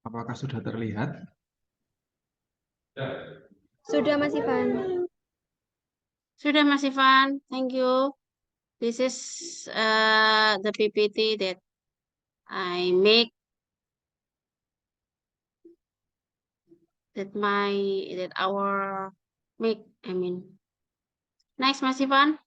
Apakah sudah terlihat? Sudah Mas Ivan. Sudah Mas Ivan, thank you. This is the PPT that I make that our make. I mean, next Mas Ivan.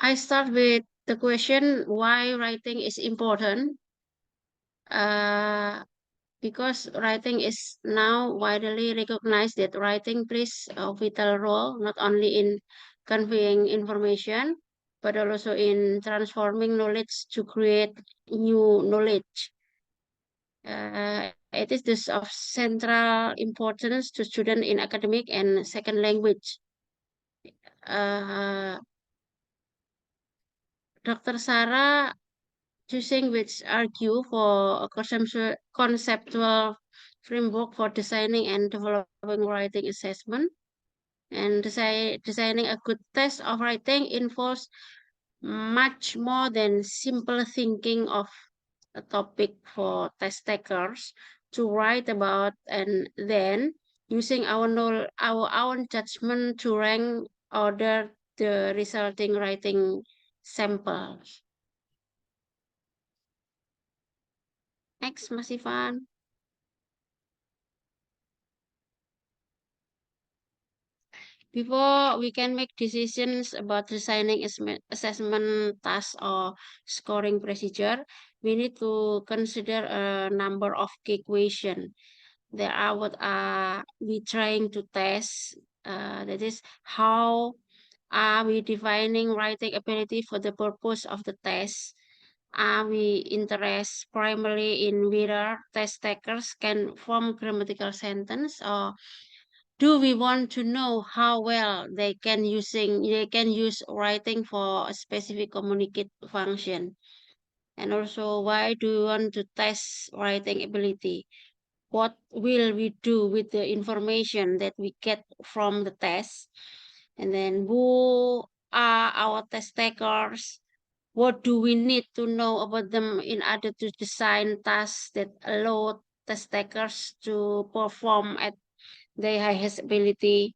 I start with the question why writing is important. Because writing is now widely recognized that writing plays a vital role not only in conveying information but also in transforming knowledge to create new knowledge. It is thus of central importance to students in academic and second language. Dr. Sarah choosing which argue for a conceptual framework for designing and developing writing assessment. And designing a good test of writing involves much more than simple thinking of a topic for test takers to write about and then using our own judgment to rank order the resulting writing samples. Next, Mas Ivan. Before we can make decisions about designing assessment tasks or scoring procedure, we need to consider a number of key questions. There are what are we trying to test? That is, how are we defining writing ability for the purpose of the test? Are we interested primarily in whether test takers can form grammatical sentence, or do we want to know how well they can use writing for a specific communicate function? And also, why do we want to test writing ability? What will we do with the information that we get from the test? And then, who are our test takers? What do we need to know about them in order to design tasks that allow test takers to perform at their highest ability?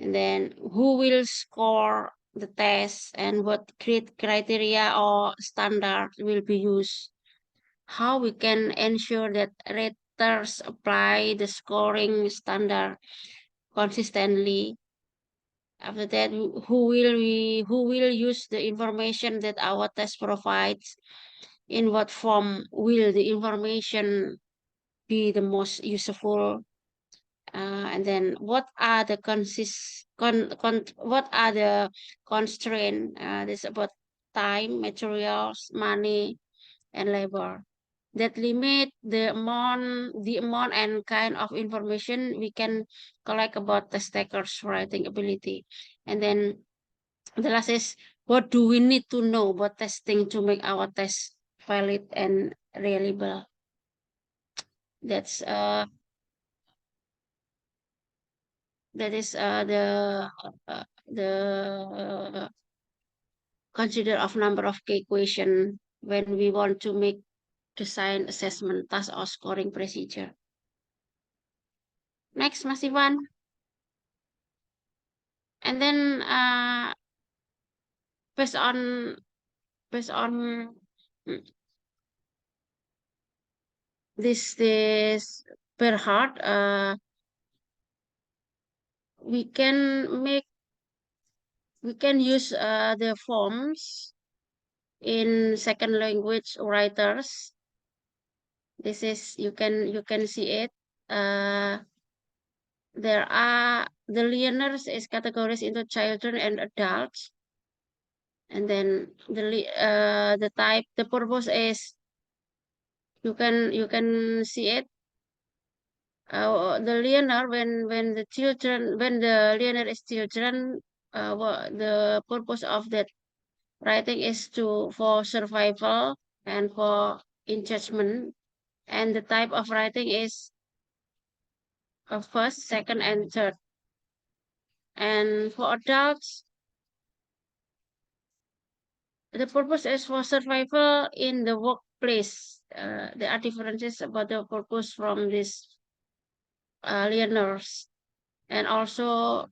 And then who will score the test and what criteria or standard will be used? How we can ensure that raters apply the scoring standard consistently? After that, who will use the information that our test provides? In what form will the information be the most useful? And then what are the what are the constraints? This about time, materials, money, and labor that limit the amount and kind of information we can collect about test takers' writing ability. And then the last is, what do we need to know about testing to make our test valid and reliable? That's that is the consider of number of key question when we want to make design assessment task or scoring procedure. Next, Mas Ivan. And then based on based on this per heart, we can make we can use the forms in second language writers. This is you can see it. There are the learners is categorized into children and adults, and then the type, the purpose is you can see it. The learner when the children when the learner is children, the purpose of that writing is to for survival and for engagement, and the type of writing is first, second, and third. And for adults, the purpose is for survival in the workplace. There are differences about the purpose from these learners, and also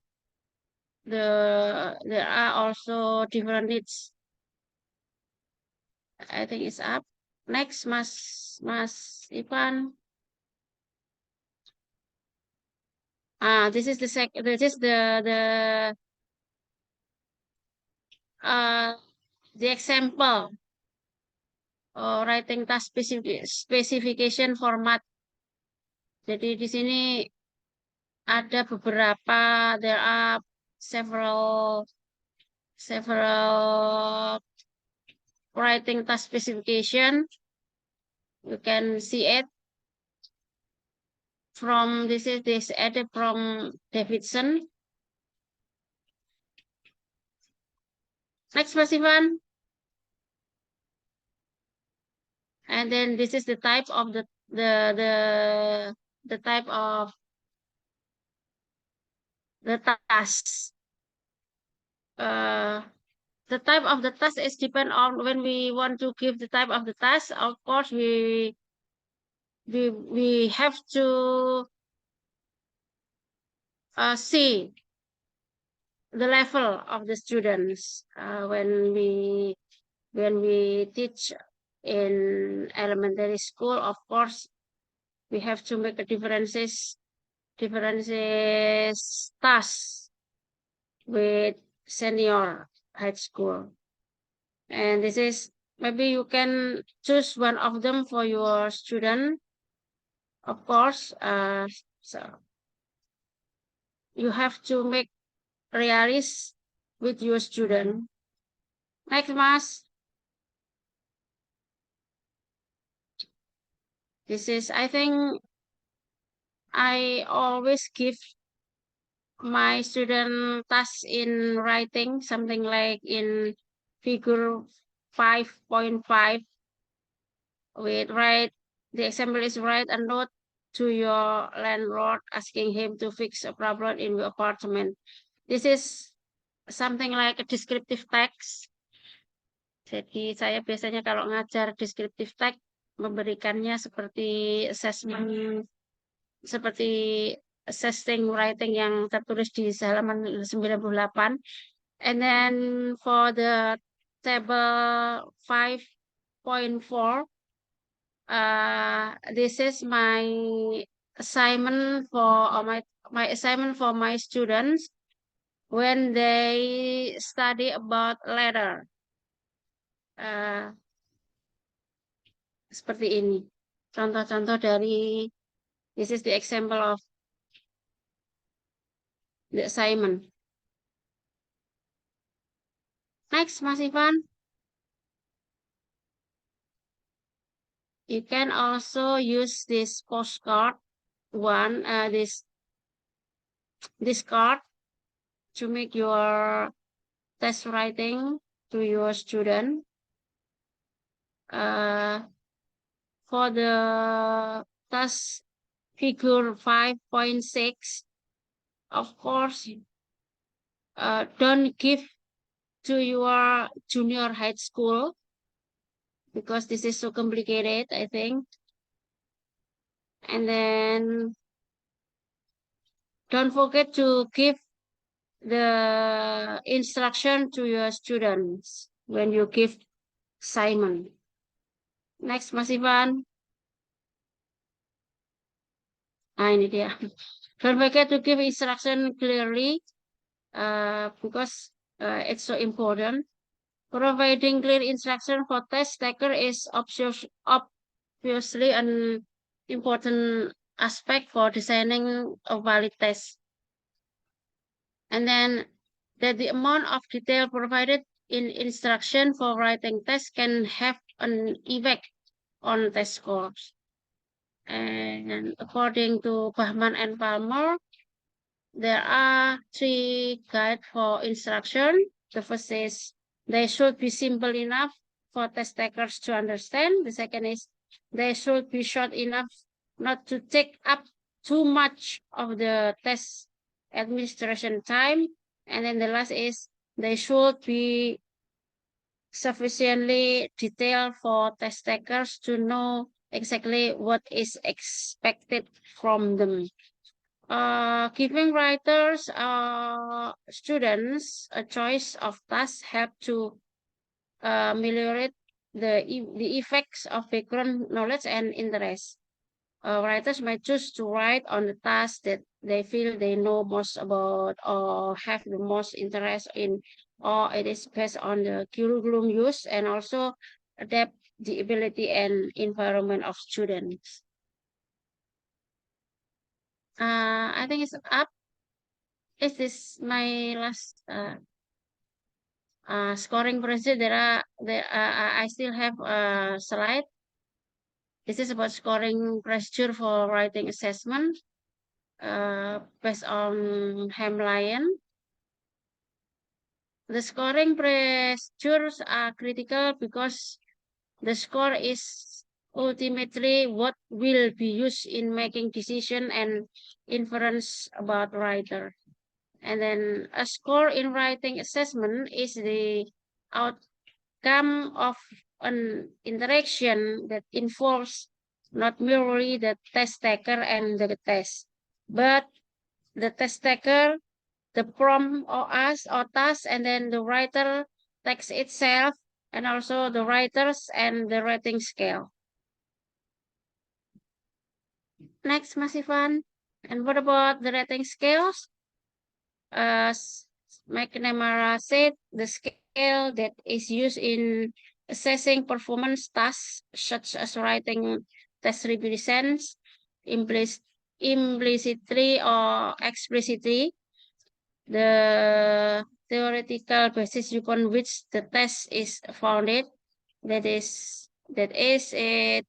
there are also different needs. I think it's up. Next, Mas Ivan. This is uh the example writing task specification format. Jadi di sini ada beberapa, there are several writing task specification. You can see it from this added from Davidson. Next, Mas Ivan. And then this is the type of the type of the task. The type of the task is depend on when we want to give the type of the task. Of course, we have to see the level of the students when we teach in elementary school. Of course, we have to make a differences tasks with senior high school. And this is maybe you can choose one of them for your student. Of course, so you have to make realistic with your student. Next, Mas. This is, I think, I always give my student tasks in writing, something like in figure 5.5. With write, the example is write a note to your landlord asking him to fix a problem in your apartment. This is something like a descriptive text. Jadi saya biasanya kalau ngajar descriptive text memberikannya seperti assessing writing yang tertulis di halaman 98. And then for the table 5.4, this is my assignment for my assignment for my students when they study about letter. Seperti ini. Contoh-contoh dari this is the example of the assignment. Next, Mas Ivan. You can also use this postcard this card to make your test writing to your student. For the task figure 5.6, of course, don't give to your junior high school because this is so complicated, I think. And then don't forget to give the instruction to your students when you give assignment. Next, Mas Ivan. Ini dia. Don't forget to give instruction clearly because it's so important. Providing clear instruction for test taker is obviously an important aspect for designing a valid test. And then that the amount of detail provided in instruction for writing tests can have an effect on test scores. And according to Bahman and Palmer, there are 3 guides for instruction. The first is they should be simple enough for test takers to understand. The second is they should be short enough not to take up too much of the test administration time. And then the last is they should be sufficiently detailed for test takers to know exactly what is expected from them. Giving writers students a choice of tasks help to ameliorate the effects of background knowledge and interest. Writers might choose to write on the tasks that they feel they know most about or have the most interest in, or it is based on the curriculum use and also adapt the ability and environment of students. I think it's up. Is this my last scoring procedure? I still have a slide. This is about scoring procedure for writing assessment based on Hamline. The scoring procedures are critical because the score is ultimately what will be used in making decision and inference about writer. And then a score in writing assessment is the outcome of an interaction that involves not merely the test taker and the test, but the test taker, the prompt or ask or task, and then the writer text itself, and also the writers and the rating scale. Next, Mas Ivan. And what about the rating scales? As McNamara said, the scale that is used in assessing performance tasks, such as writing test represents implicitly or explicitly the theoretical basis upon which the test is founded. That is, it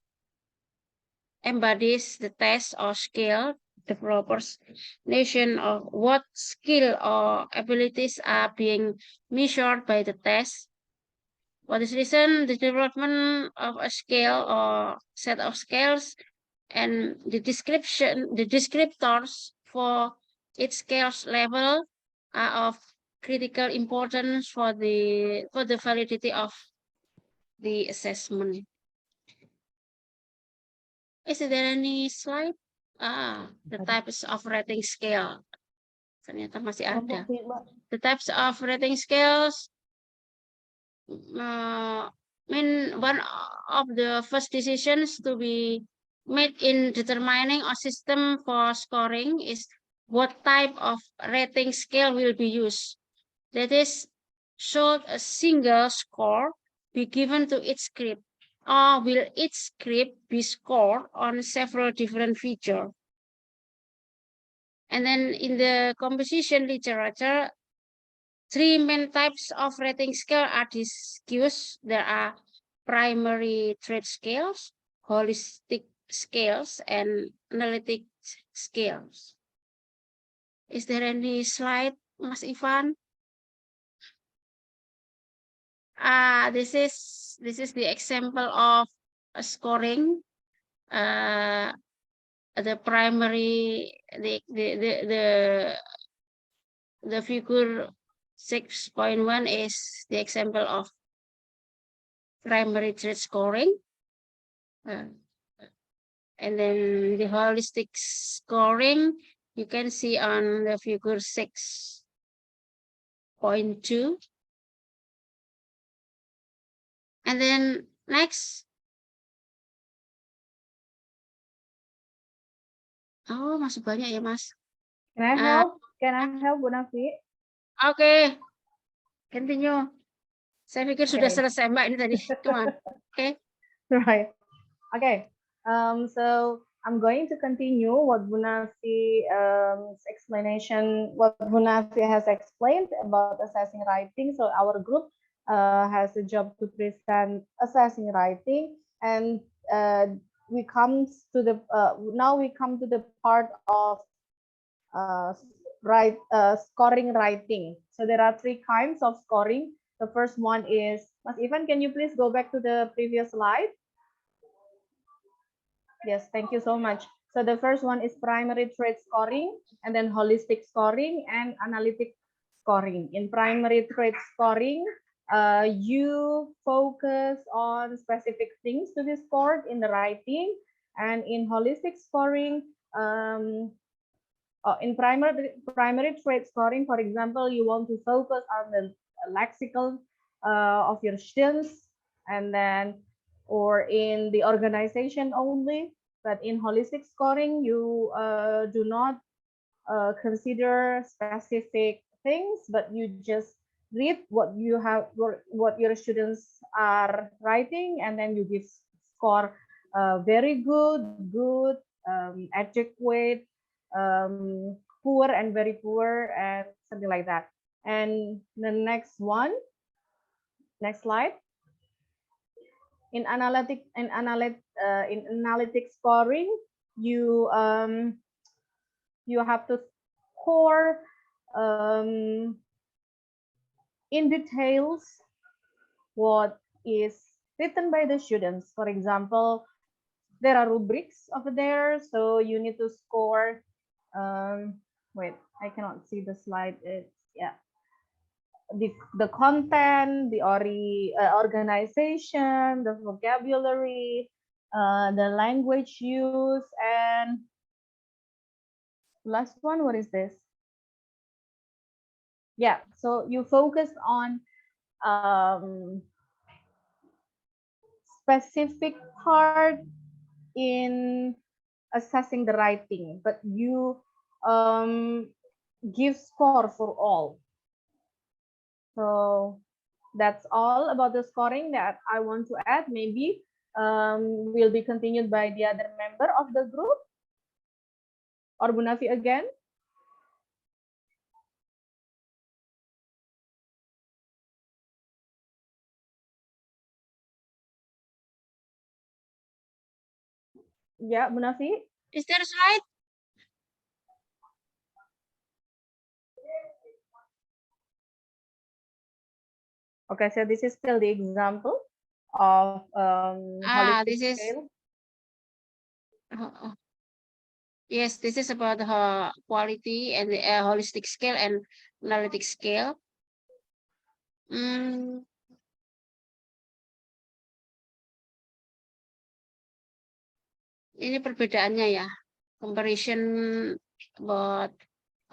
embodies the test or scale, the proportion of what skill or abilities are being measured by the test. For this reason, the development of a scale or set of scales and the descriptors for its scales level are of critical importance for the validity of the assessment. Is there any slide? The types of rating scale. Ternyata masih ada. The types of rating scales mean one of the first decisions to be made in determining a system for scoring is what type of rating scale will be used. That is, should a single score be given to each script, or will each script be scored on several different features? And then in the composition literature, 3 main types of rating scale are discussed. There are primary trait scales, holistic scales, and analytic scales. Is there any slide, Mas Ivan? This is the example of a scoring. The primary the figure 6.1 is the example of primary trait scoring. And then the holistic scoring you can see on the figure 6.2. And then next. Oh, masih banyak ya, Mas. Can I help? Can I help, Bu Nafi? Okay. Continue. Saya pikir sudah selesai Mbak ini tadi. Come on. Okay. Right. Okay. So I'm going to continue what Bunafi explanation, what Bunafi has explained about assessing writing. So our group has a job to present assessing writing, and we come to the now we come to the part of scoring writing. So there are 3 kinds of scoring. The first one is, Mas Ivan, can you please go back to the previous slide? Yes, thank you so much. So the first one is primary trait scoring, and then holistic scoring and analytic scoring. In primary trait scoring, you focus on specific things to be scored in the writing, and in holistic scoring, in primary trait scoring, for example, you want to focus on the lexical of your students, and then or in the organization only. But in holistic scoring, you do not consider specific things, but you just read what you have, what your students are writing, and then you give score very good, adequate, poor, and very poor, and something like that. And the next one, next slide. In analytic scoring, you have to score in details what is written by the students. For example, there are rubrics over there, so you need to score. Wait, I cannot see the slide. Yeah. The content, the organization, the vocabulary, the language use, and last one, what is this? Yeah, so you focus on specific part in assessing the writing, but you give score for all. So that's all about the scoring that I want to add. Maybe will be continued by the other member of the group, or Bunafi again. Yeah, Bunafi. Is there a slide? Okay, so this is still the example of This is scale. Yes, this is about the quality and the holistic scale and analytic scale. Ini perbedaannya ya, comparison about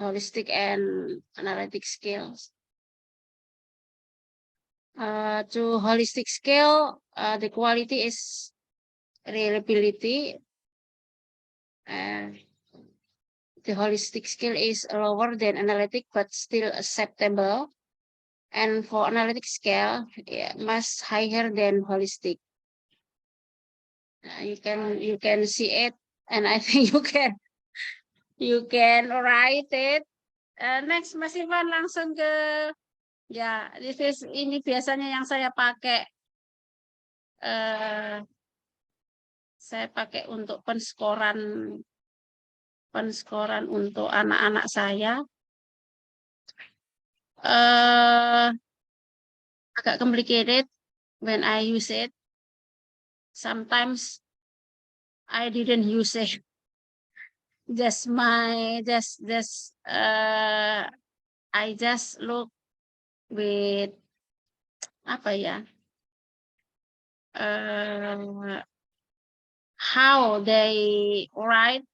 holistic and analytic scales. To holistic scale, the quality is reliability. The holistic scale is lower than analytic, but still acceptable. And for analytic scale, much higher than holistic. You can see it, and I think you can write it. Next, Mas Ivan langsung ke ya, ini biasanya yang saya pakai. Saya pakai untuk penskoran untuk anak-anak saya. Agak complicated when I use it. Sometimes I didn't use it. I just look with apa ya? How they write.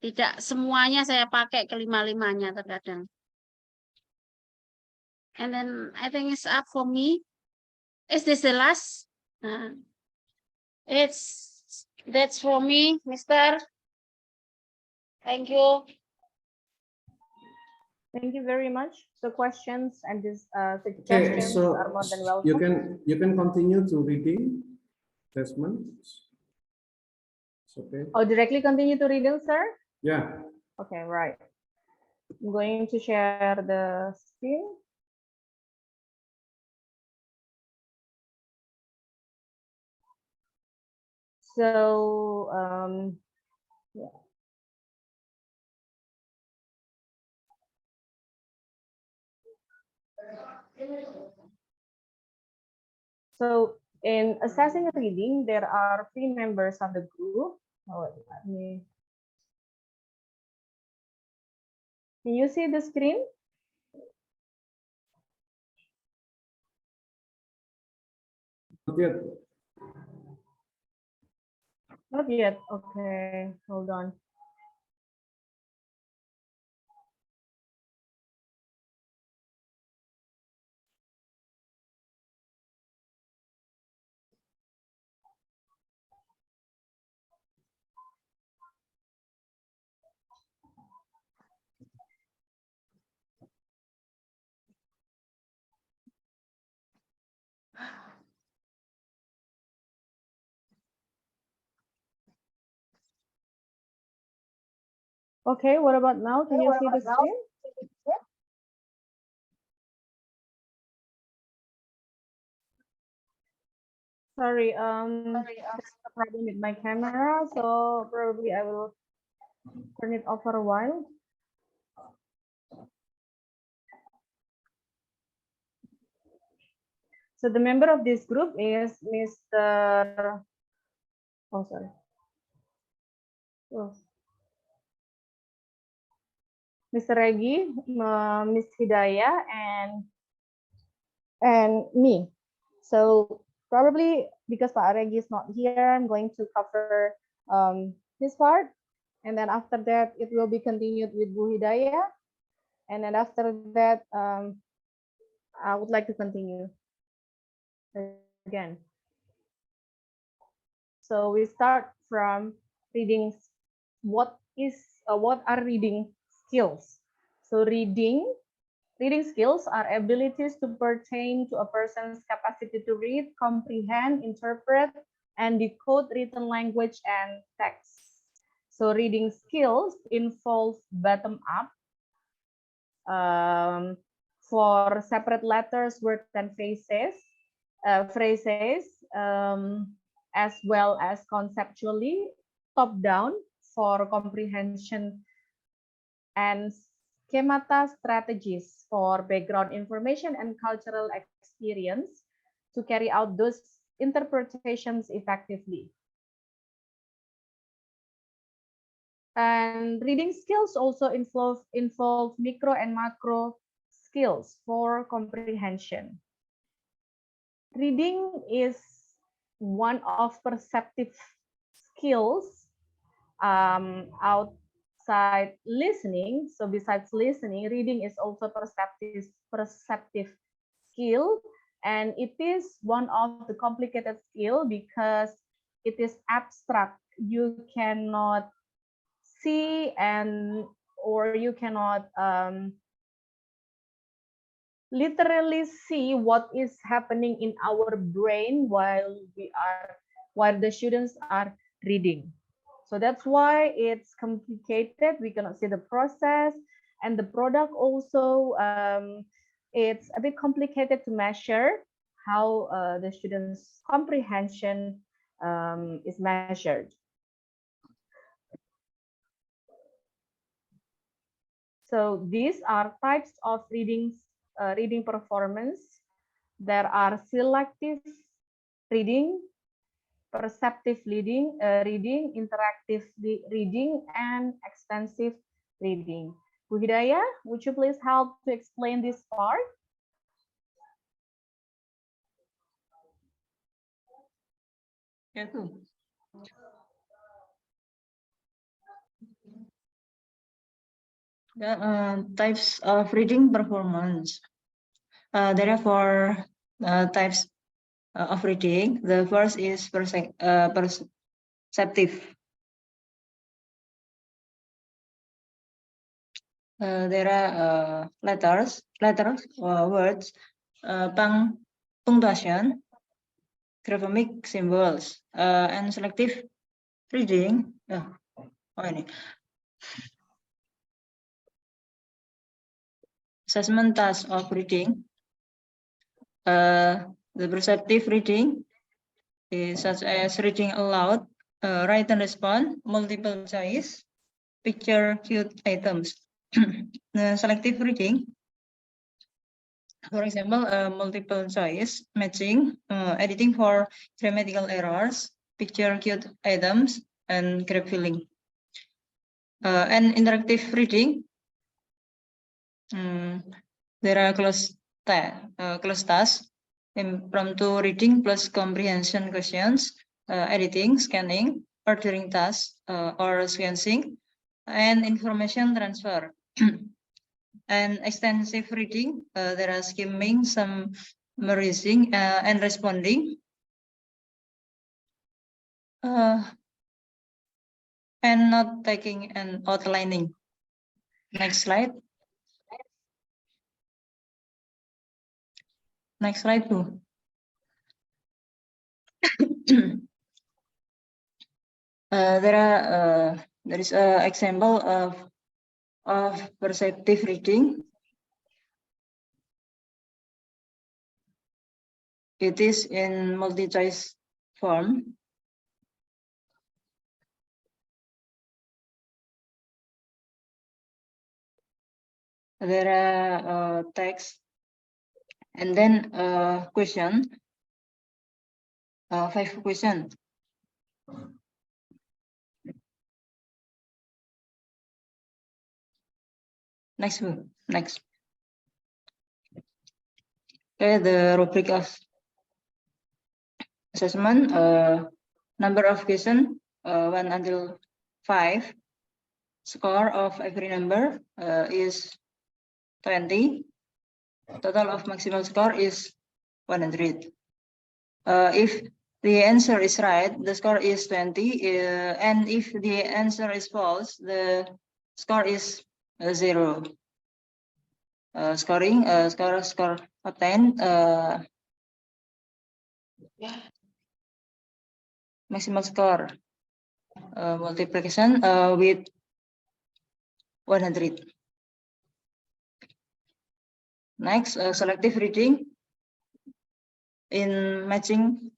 Tidak semuanya saya pakai kelima-limanya terkadang. And then I think it's up for me. Is this the last? That's for me, Mister. Thank you. Thank you very much. So questions and Okay, suggestions so are more than you welcome. can continue to reading assessment. It's okay. Oh, directly continue to reading, sir? Yeah. Okay, right. I'm going to share the screen. So, yeah. So in assessing reading, there are 3 members of the group. Oh, let me. Can you see the screen? Not yet. Not yet. Okay, hold on. Okay, what about now? Can you see the screen? Sorry, there's a problem with my camera, so probably I will turn it off for a while. So the member of this group is Mr. Oh, sorry. Oh. Mr. Regi, Miss Hidayah, and me. So probably because Pak Regi is not here, I'm going to cover his part. And then after that, it will be continued with Bu Hidayah. And then after that, I would like to continue again. So we start from reading. What are reading skills? So reading skills are abilities to pertain to a person's capacity to read, comprehend, interpret, and decode written language and text. So reading skills involve bottom-up for separate letters, words, and phrases, as well as conceptually top-down for comprehension, and schemata strategies for background information and cultural experience to carry out those interpretations effectively. And reading skills also involve micro and macro skills for comprehension. Reading is one of perceptive skills outside listening. So besides listening, reading is also perceptive skill, and it is one of the complicated skill because it is abstract. You cannot see or you cannot literally see what is happening in our brain while the students are reading. So that's why it's complicated. We cannot see the process, and the product also it's a bit complicated to measure how the students' comprehension is measured. So these are types of reading performance. There are selective reading, perceptive reading, interactive reading, and extensive reading. Bu Hidayah, would you please help to explain this part? Types of reading performance. There are 4 types of reading. The first is perceptive. There are letters, words, punctuation, graphic symbols, and selective reading. Ini. Assessment task of reading. The perceptive reading is such as reading aloud, write and respond, multiple choice, picture cute items. The selective reading, for example, multiple choice, matching, editing for grammatical errors, picture cute items, and grab filling. And interactive reading, there are closed tasks, impromptu reading plus comprehension questions, editing, scanning, ordering tasks, or sequencing, and information transfer. And extensive reading, there are skimming, summarizing, and responding. And not taking and outlining. Next slide. Next slide, Bu. There is an example of perceptive reading. It is in multi-choice form. There are text and then question. 5 questions. Next. Okay, the rubric of assessment. Number of questions 1 until 5. Score of every number is 20. Total of maximal score is 100. If the answer is right, the score is 20. And if the answer is false, the score is 0. Scoring, score obtained, maximal score multiplication with 100. Next, selective reading in matching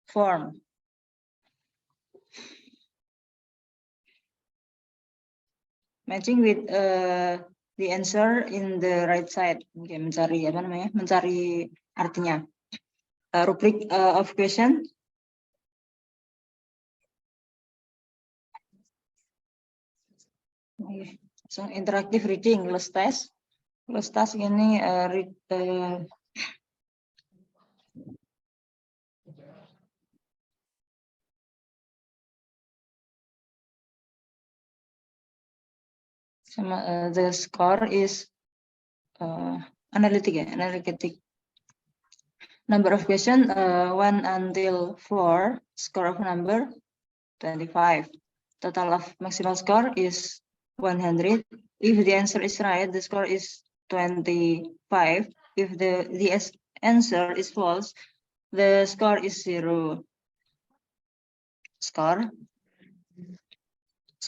form. Matching with the answer in the right side. Okay, mencari apa namanya? Mencari artinya. Rubric of question. So interactive reading, closed task. Closed task ini the score is analytic. Number of question 1 until 4. Score of number 25. Total of maximal score is 100. If the answer is right, the score is 25. If the answer is false, the score is 0. Score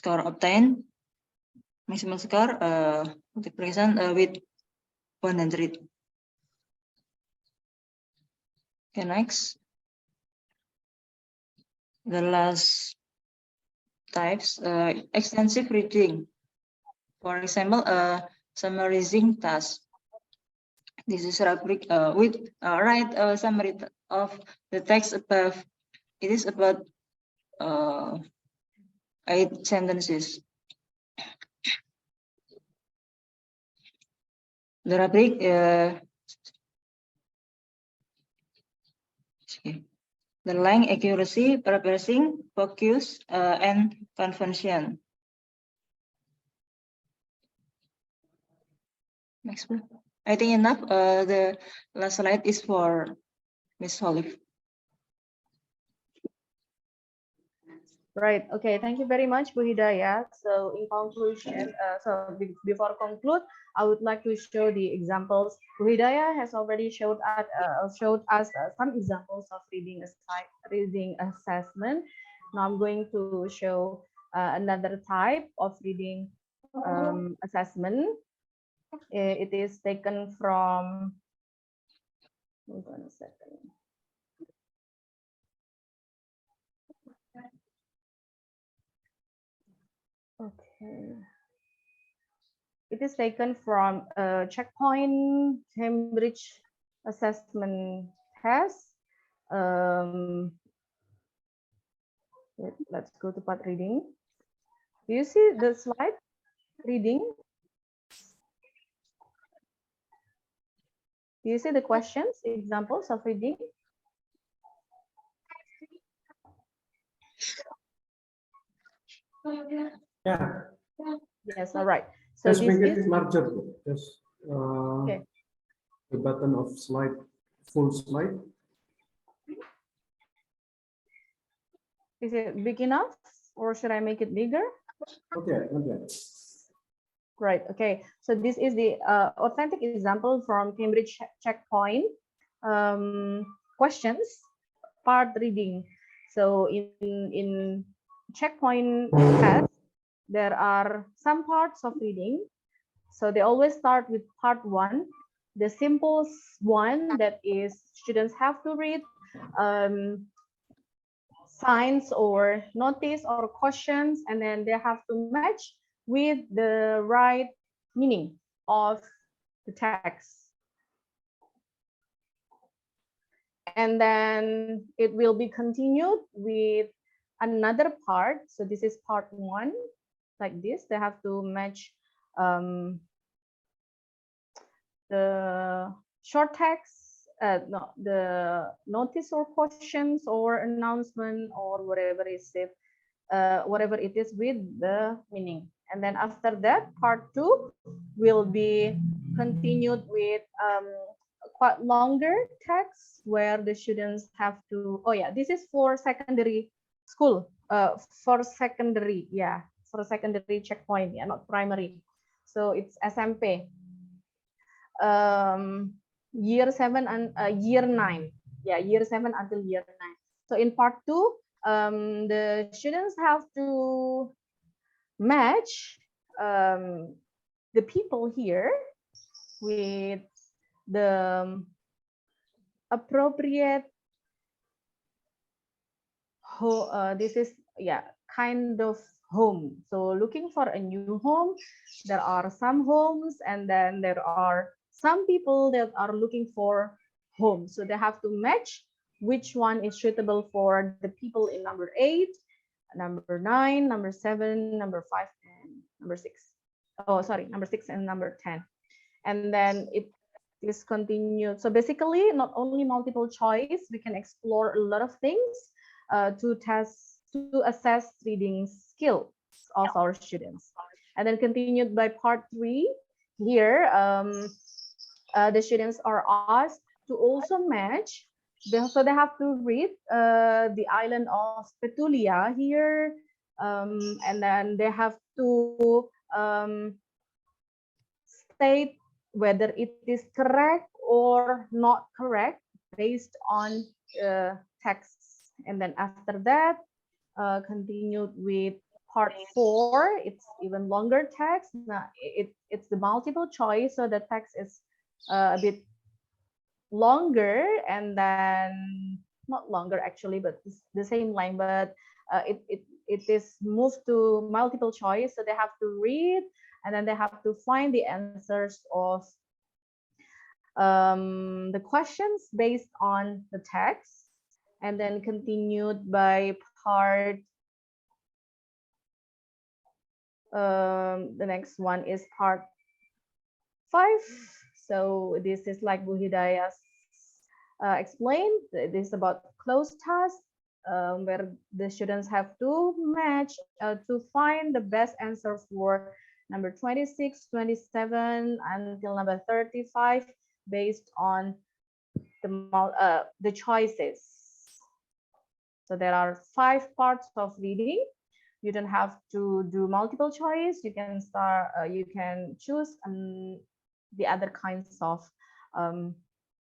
obtained, maximal score multiplication with 100. Okay, next. The last types, extensive reading. For example, summarizing task. This is rubric with write a summary of the text above. It is about 8 sentences. The rubric the length, accuracy, purposing, focus, and convention. Next one. I think enough. The last slide is for Miss Olive. Right. Okay. Thank you very much, Bu Hidayah. So in conclusion, before conclude, I would like to show the examples. Bu Hidayah has already showed us some examples of reading assessment. Now I'm going to show another type of reading assessment. It is taken from. Hold on a second. Okay. It is taken from a Checkpoint Cambridge assessment test. Let's go to part reading. Do you see the slide reading? Do you see the questions, examples of reading? Yeah. Yes, all right. So Just this make is it larger. Just okay. the button of slide, full slide. Is it big enough, or should I make it bigger? Okay, okay. Right. Okay. So this is the authentic example from Cambridge Checkpoint questions part reading. So in Checkpoint test, there are some parts of reading. So they always start with part 1, the simplest one, that is students have to read signs or notice or questions, and then they have to match with the right meaning of the text. And then it will be continued with another part. So this is part 1, like this. They have to match the short text, no, the notice or questions or announcement or whatever is it, whatever it is with the meaning. And then after that, part 2 will be continued with quite longer text where the students have to, oh yeah, this is for secondary school, for secondary, yeah, for secondary checkpoint, yeah, not primary. So it's SMP. Year 7 and year 9, yeah, year 7 until year 9. So in part 2, the students have to match the people here with the appropriate this is, yeah, kind of home. So looking for a new home, there are some homes, and then there are some people that are looking for home. So they have to match which one is suitable for the people in number 8, number 9, number 7, number 5, and number 6. Oh, sorry, number 6 and number 10. And then it is continued. So basically, not only multiple choice, we can explore a lot of things to assess reading skills of our students. And then continued by part 3. Here, the students are asked to also match. So they have to read the island of Petulia here, and then they have to state whether it is correct or not correct based on texts. And then after that, continued with part 4. It's even longer text. Now, it's the multiple choice, so the text is a bit longer, and then not longer actually, but the same line, but it is moved to multiple choice, so they have to read, and then they have to find the answers of the questions based on the text. And then continued by part the next one is part 5. So this is like Bu Hidayah explained. This is about closed task, where the students have to match to find the best answer for number 26, 27 until number 35 based on the choices. So there are 5 parts of reading. You don't have to do multiple choice. You can start. You can choose the other kinds of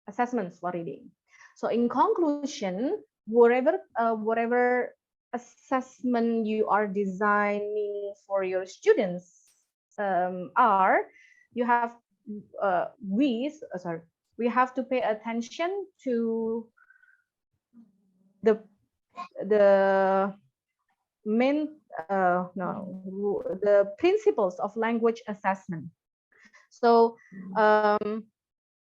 assessments for reading. So in conclusion, whatever assessment you are designing for your students you have we have to pay attention to the main the principles of language assessment. So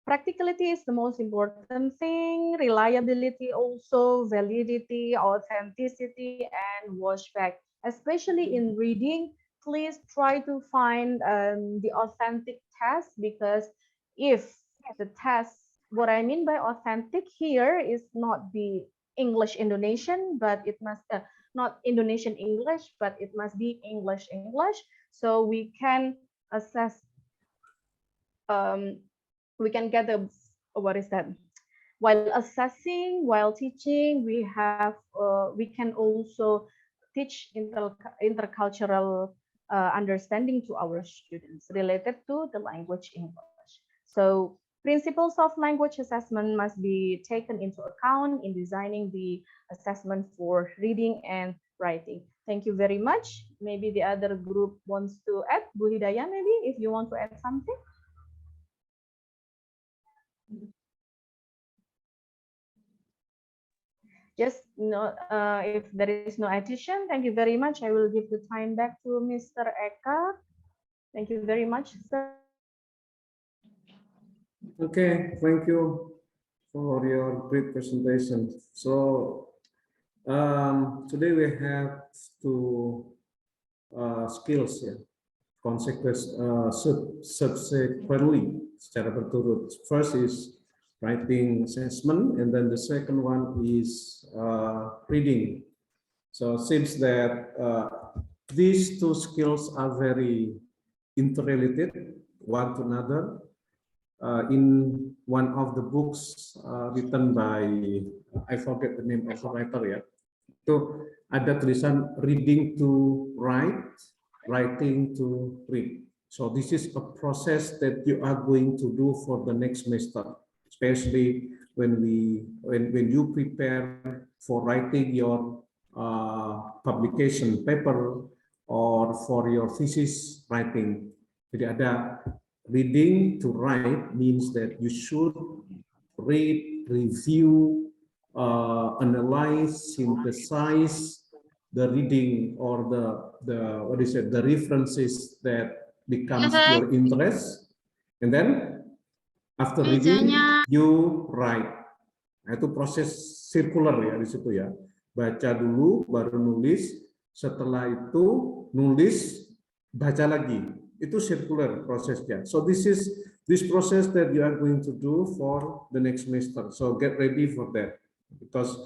practicality is the most important thing, reliability also, validity, authenticity, and watchback. Especially in reading, please try to find the authentic test, because if the test, what I mean by authentic here is not the English Indonesian, but it must not Indonesian English, but it must be English English. So we can assess we can get the what is that, while assessing, while teaching, we can also teach intercultural understanding to our students related to the language English. So principles of language assessment must be taken into account in designing the assessment for reading and writing. Thank you very much. Maybe the other group wants to add. Bu Hidayah, maybe if you want to add something. Just if there is no addition, thank you very much. I will give the time back to Mr. Eka. Thank you very much, sir. Okay, thank you for your great presentation. So today we have two skills ya, subsequently secara berturut. First is writing assessment, and then the second one is reading. So since that these two skills are very interrelated one to another, in one of the books written by, I forget the name of the writer ya, itu ada tulisan reading to write, writing to read. So this is a process that you are going to do for the next semester, especially when you prepare for writing your publication paper or for your thesis writing. Jadi ada reading to write means that you should read, review, analyze, synthesize the reading or the references that becomes your interest, and then after reading you write. Nah, itu proses circular ya di situ ya. Baca dulu baru nulis, setelah itu nulis, baca lagi. Itu circular prosesnya. So this process that you are going to do for the next semester. So get ready for that, because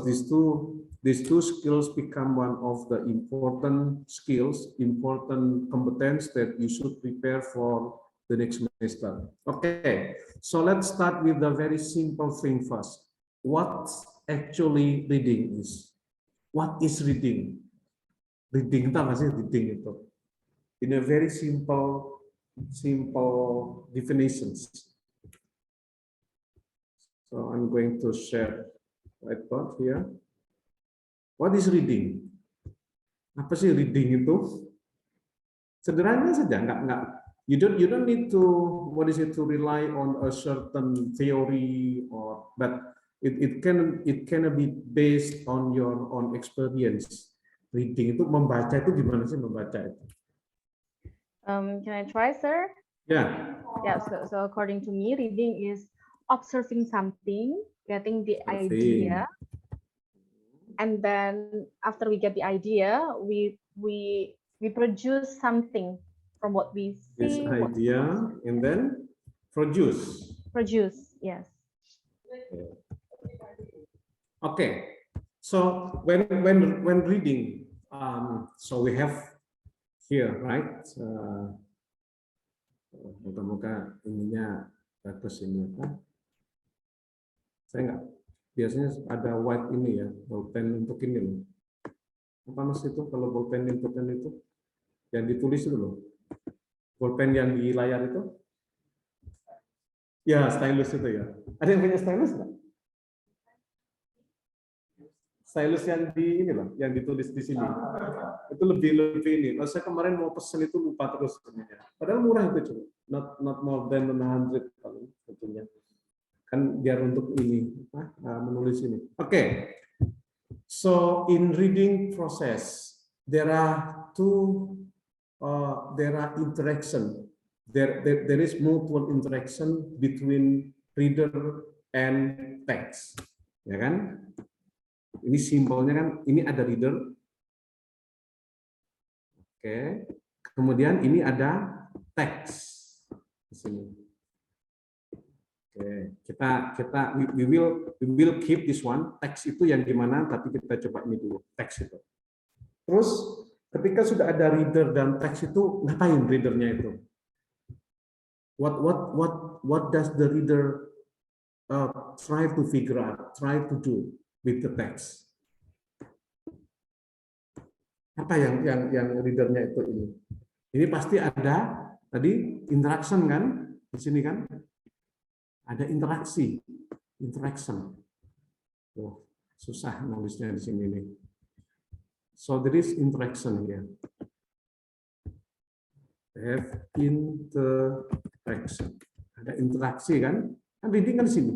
these two skills become one of the important skills, important competence that you should prepare for the next semester. Okay, so let's start with the very simple thing first. What actually reading is? What is reading? Reading itu apa sih? Reading itu in a very simple definitions. So I'm going to share whiteboard here. What is reading? Apa sih reading itu? Sederhana saja, enggak. You don't need to to rely on a certain theory but it can be based on your own experience. Reading itu membaca itu gimana sih membaca itu? Can I try, sir? Yeah. Yeah. So according to me, reading is observing something, getting the idea, and then after we get the idea, we produce something from what we see. This idea and then produce. Produce, yes. Okay. So when reading, so we have here, right? Moga-moga ininya bagus ini apa? Saya nggak biasanya ada white ini ya, bolpen untuk ini loh. Apa mas itu kalau bolpen itu yang ditulis itu loh, bolpen yang di layar itu? Ya, stylus itu ya. Ada yang punya stylus nggak? Stylus yang di ini loh, yang ditulis di sini. Itu lebih ini. Kalau saya kemarin mau pesen itu lupa terus sebenarnya. Padahal murah itu cuma, not more than 100 paling tentunya. Kan biar untuk ini menulis ini. Oke. So in reading process, there are interaction. There is mutual interaction between reader and text, ya kan? Ini simbolnya kan, ini ada reader. Oke. Kemudian ini ada teks di sini. Oke, we will keep this one. Teks itu yang gimana? Tapi kita coba ini dulu, teks itu. Terus ketika sudah ada reader dan teks itu, ngapain readernya itu? What does the reader try to figure out, try to do with the text? Apa yang readernya itu ini? Ini pasti ada tadi interaction kan di sini kan? Ada interaction. Oh, susah nulisnya di sini nih. So there is interaction here. Have interaction. Ada interaksi kan? Kan reading kan di sini.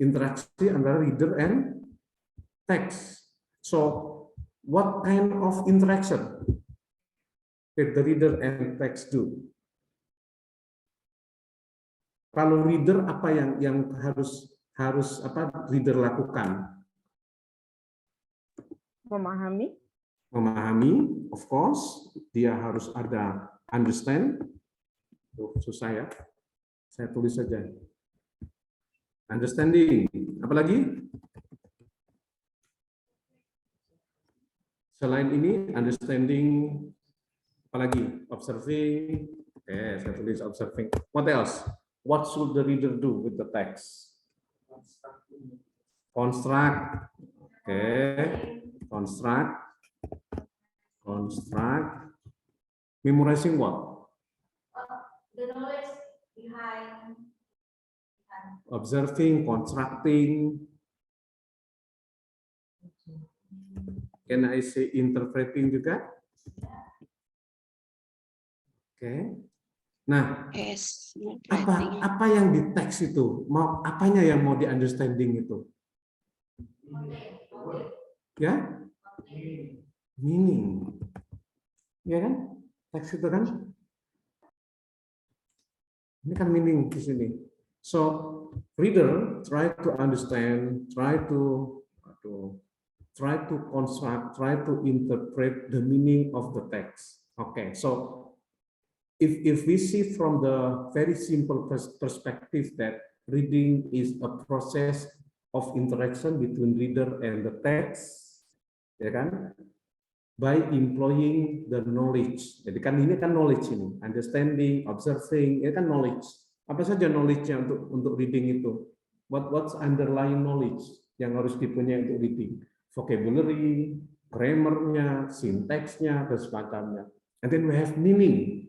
Interaksi antara reader and text. So what kind of interaction that the reader and text do? Kalau reader apa yang harus reader lakukan? Memahami, of course, dia harus ada understand. Susah ya. Saya tulis saja. Understanding. Apalagi? Selain ini, understanding, apalagi? Observing. Oke, saya tulis observing. What else? What should the reader do with the text? Construct. Okay. Construct. Memorizing what? The knowledge behind. Observing, constructing. Can I say interpreting juga? Okay. Nah, Yes. apa yang di teks itu? Apanya yang mau di understanding itu? Ya? Meaning. Ya kan? Teks itu kan? Ini kan meaning di sini. So, reader try to understand, try to construct, try to interpret the meaning of the text. Okay, so if we see from the very simple perspective that reading is a process of interaction between reader and the text, ya kan? By employing the knowledge. Jadi kan ini kan knowledge ini, understanding, observing, ini kan knowledge. Apa saja knowledge-nya untuk reading itu? What's underlying knowledge yang harus dipunyai untuk reading? Vocabulary, grammar-nya, syntax-nya, dan semacamnya. And then we have meaning.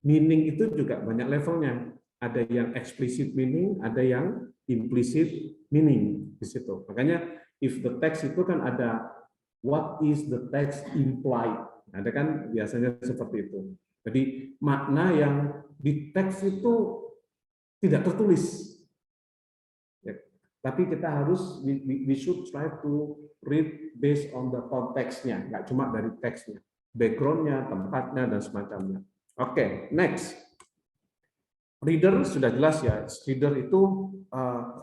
Meaning itu juga banyak levelnya. Ada yang explicit meaning, ada yang implicit meaning di situ. Makanya if the text itu kan ada what is the text implied. Ada kan biasanya seperti itu. Jadi makna yang di teks itu tidak tertulis. Ya, tapi kita harus we should try to read based on the context-nya, nggak cuma dari teksnya, background-nya, tempatnya dan semacamnya. Oke, next. Reader sudah jelas ya. Reader itu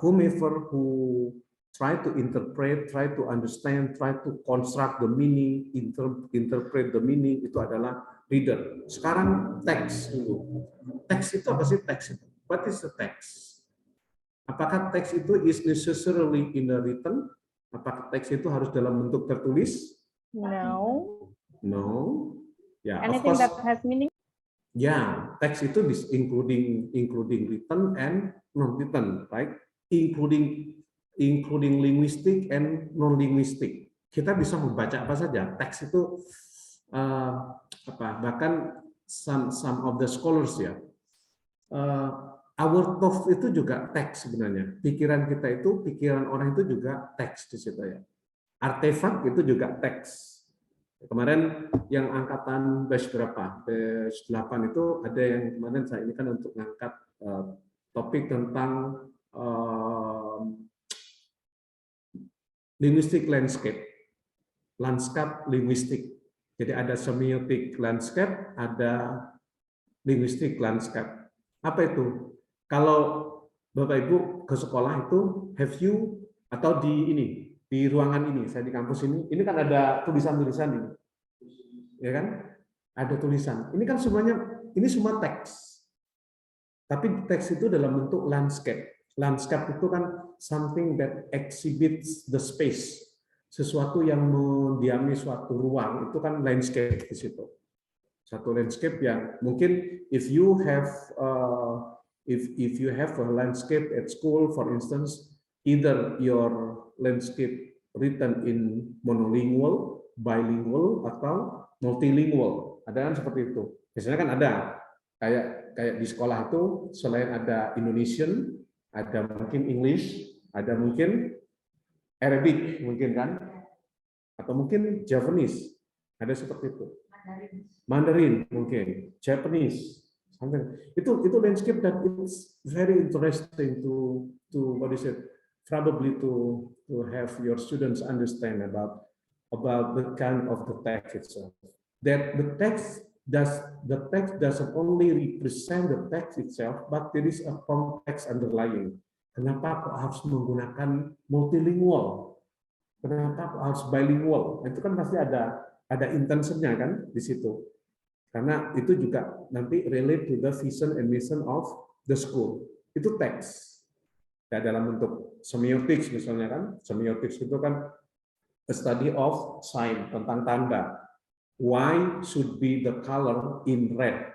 whomever who try to interpret, try to understand, try to construct the meaning, interpret the meaning, itu adalah reader. Sekarang teks dulu. Teks itu apa sih teks itu? What is the text? Apakah teks itu is necessarily in a written? Apakah teks itu harus dalam bentuk tertulis? No. No. Ya, Anything of course. that has meaning? Ya, teks itu including written and non-written, right? Including including linguistic and non-linguistic. Kita bisa membaca apa saja. Teks itu bahkan some of the scholars ya, our thought itu juga teks sebenarnya. Pikiran kita itu, pikiran orang itu juga teks di situ ya. Artefak itu juga teks. Kemarin yang angkatan batch berapa? Batch 8 itu ada yang kemarin saya ini kan untuk ngangkat topik tentang linguistic landscape. Lanskap linguistik. Jadi ada semiotic landscape, ada linguistic landscape. Apa itu? Kalau Bapak Ibu ke sekolah itu, have you atau di ruangan ini, saya di kampus ini kan ada tulisan-tulisan ini, ya kan? Ada tulisan. Ini kan semuanya, ini semua teks. Tapi teks itu dalam bentuk landscape. Landscape itu kan something that exhibits the space. Sesuatu yang mendiami suatu ruang itu kan landscape di situ. Satu landscape yang mungkin if you have a landscape at school, for instance, either your landscape written in monolingual, bilingual, atau multilingual. Ada kan seperti itu. Biasanya kan ada kayak di sekolah itu selain ada Indonesian, ada mungkin English, ada mungkin Arabic mungkin kan, atau mungkin Javanese, ada seperti itu. Mandarin mungkin, Japanese, something. Itu landscape that it's very interesting to what is it? Probably to have your students understand about the kind of the text itself. That the text doesn't only represent the text itself, but there is a context underlying. Kenapa kok harus menggunakan multilingual? Kenapa kok harus bilingual? Itu kan pasti ada intentionnya kan di situ. Karena itu juga nanti relate to the vision and mission of the school. Itu teks. Ya, dalam bentuk semiotics misalnya kan. Semiotics itu kan a study of sign, tentang tanda. Why should be the color in red?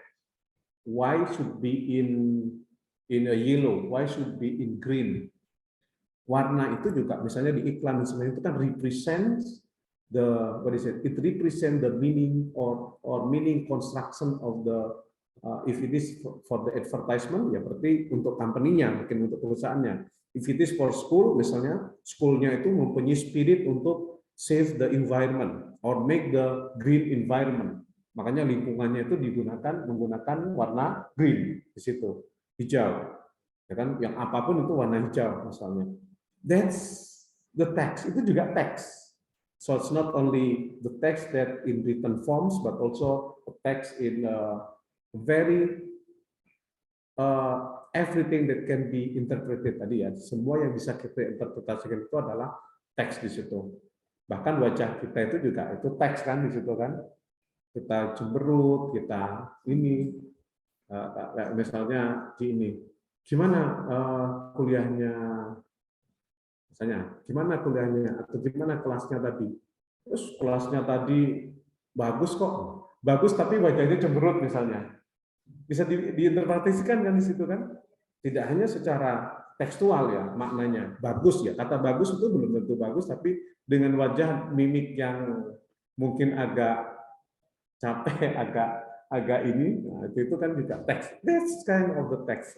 Why should be in a yellow? Why should be in green? Warna itu juga misalnya di iklan sebenarnya itu kan represents it represent the meaning or meaning construction of the if it is for the advertisement ya berarti untuk company-nya, mungkin untuk perusahaannya. If it is for school misalnya, school-nya itu mempunyai spirit untuk save the environment or make the green environment. Makanya lingkungannya itu menggunakan warna green di situ. Hijau, ya kan? Yang apapun itu warna hijau misalnya. That's the text. Itu juga teks. So it's not only the text that in written forms, but also a text in very everything that can be interpreted tadi ya. Semua yang bisa kita interpretasikan itu adalah teks di situ. Bahkan wajah kita itu juga itu teks kan di situ kan. Kita cemberut, kita ini. Misalnya di ini, gimana kuliahnya, misalnya gimana kuliahnya atau gimana kelasnya tadi, terus kelasnya tadi bagus kok, bagus tapi wajahnya cemberut misalnya, bisa diinterpretasikan kan di situ kan, tidak hanya secara tekstual ya maknanya, bagus ya, kata bagus itu belum tentu bagus, tapi dengan wajah mimik yang mungkin agak capek, agak ini, nah, itu kan juga teks. That's kind of the text.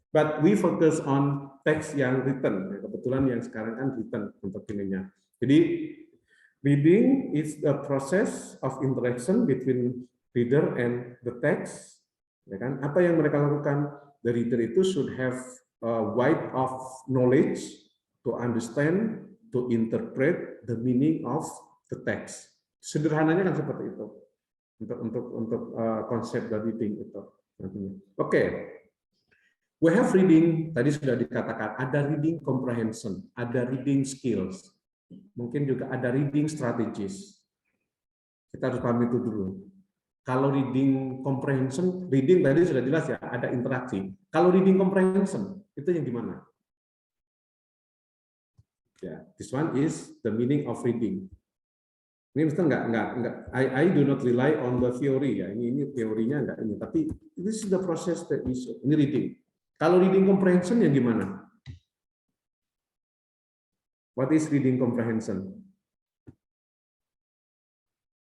But we focus on text yang written. Kebetulan yang sekarang kan written untuk ininya. Jadi reading is a process of interaction between reader and the text. Ya kan? Apa yang mereka lakukan? The reader itu should have a wide of knowledge to understand, to interpret the meaning of the text. Sederhananya kan seperti itu. Untuk konsep dari reading itu. Oke. We have reading, tadi sudah dikatakan, ada reading comprehension, ada reading skills, mungkin juga ada reading strategies. Kita harus paham itu dulu. Kalau reading comprehension, reading tadi sudah jelas ya, ada interaksi. Kalau reading comprehension, itu yang gimana? Ya, this one is the meaning of reading. Ini mesti enggak. I do not rely on the theory ya. Ini teorinya enggak ini, tapi this is the process that is ini reading. Kalau reading comprehension yang gimana? What is reading comprehension?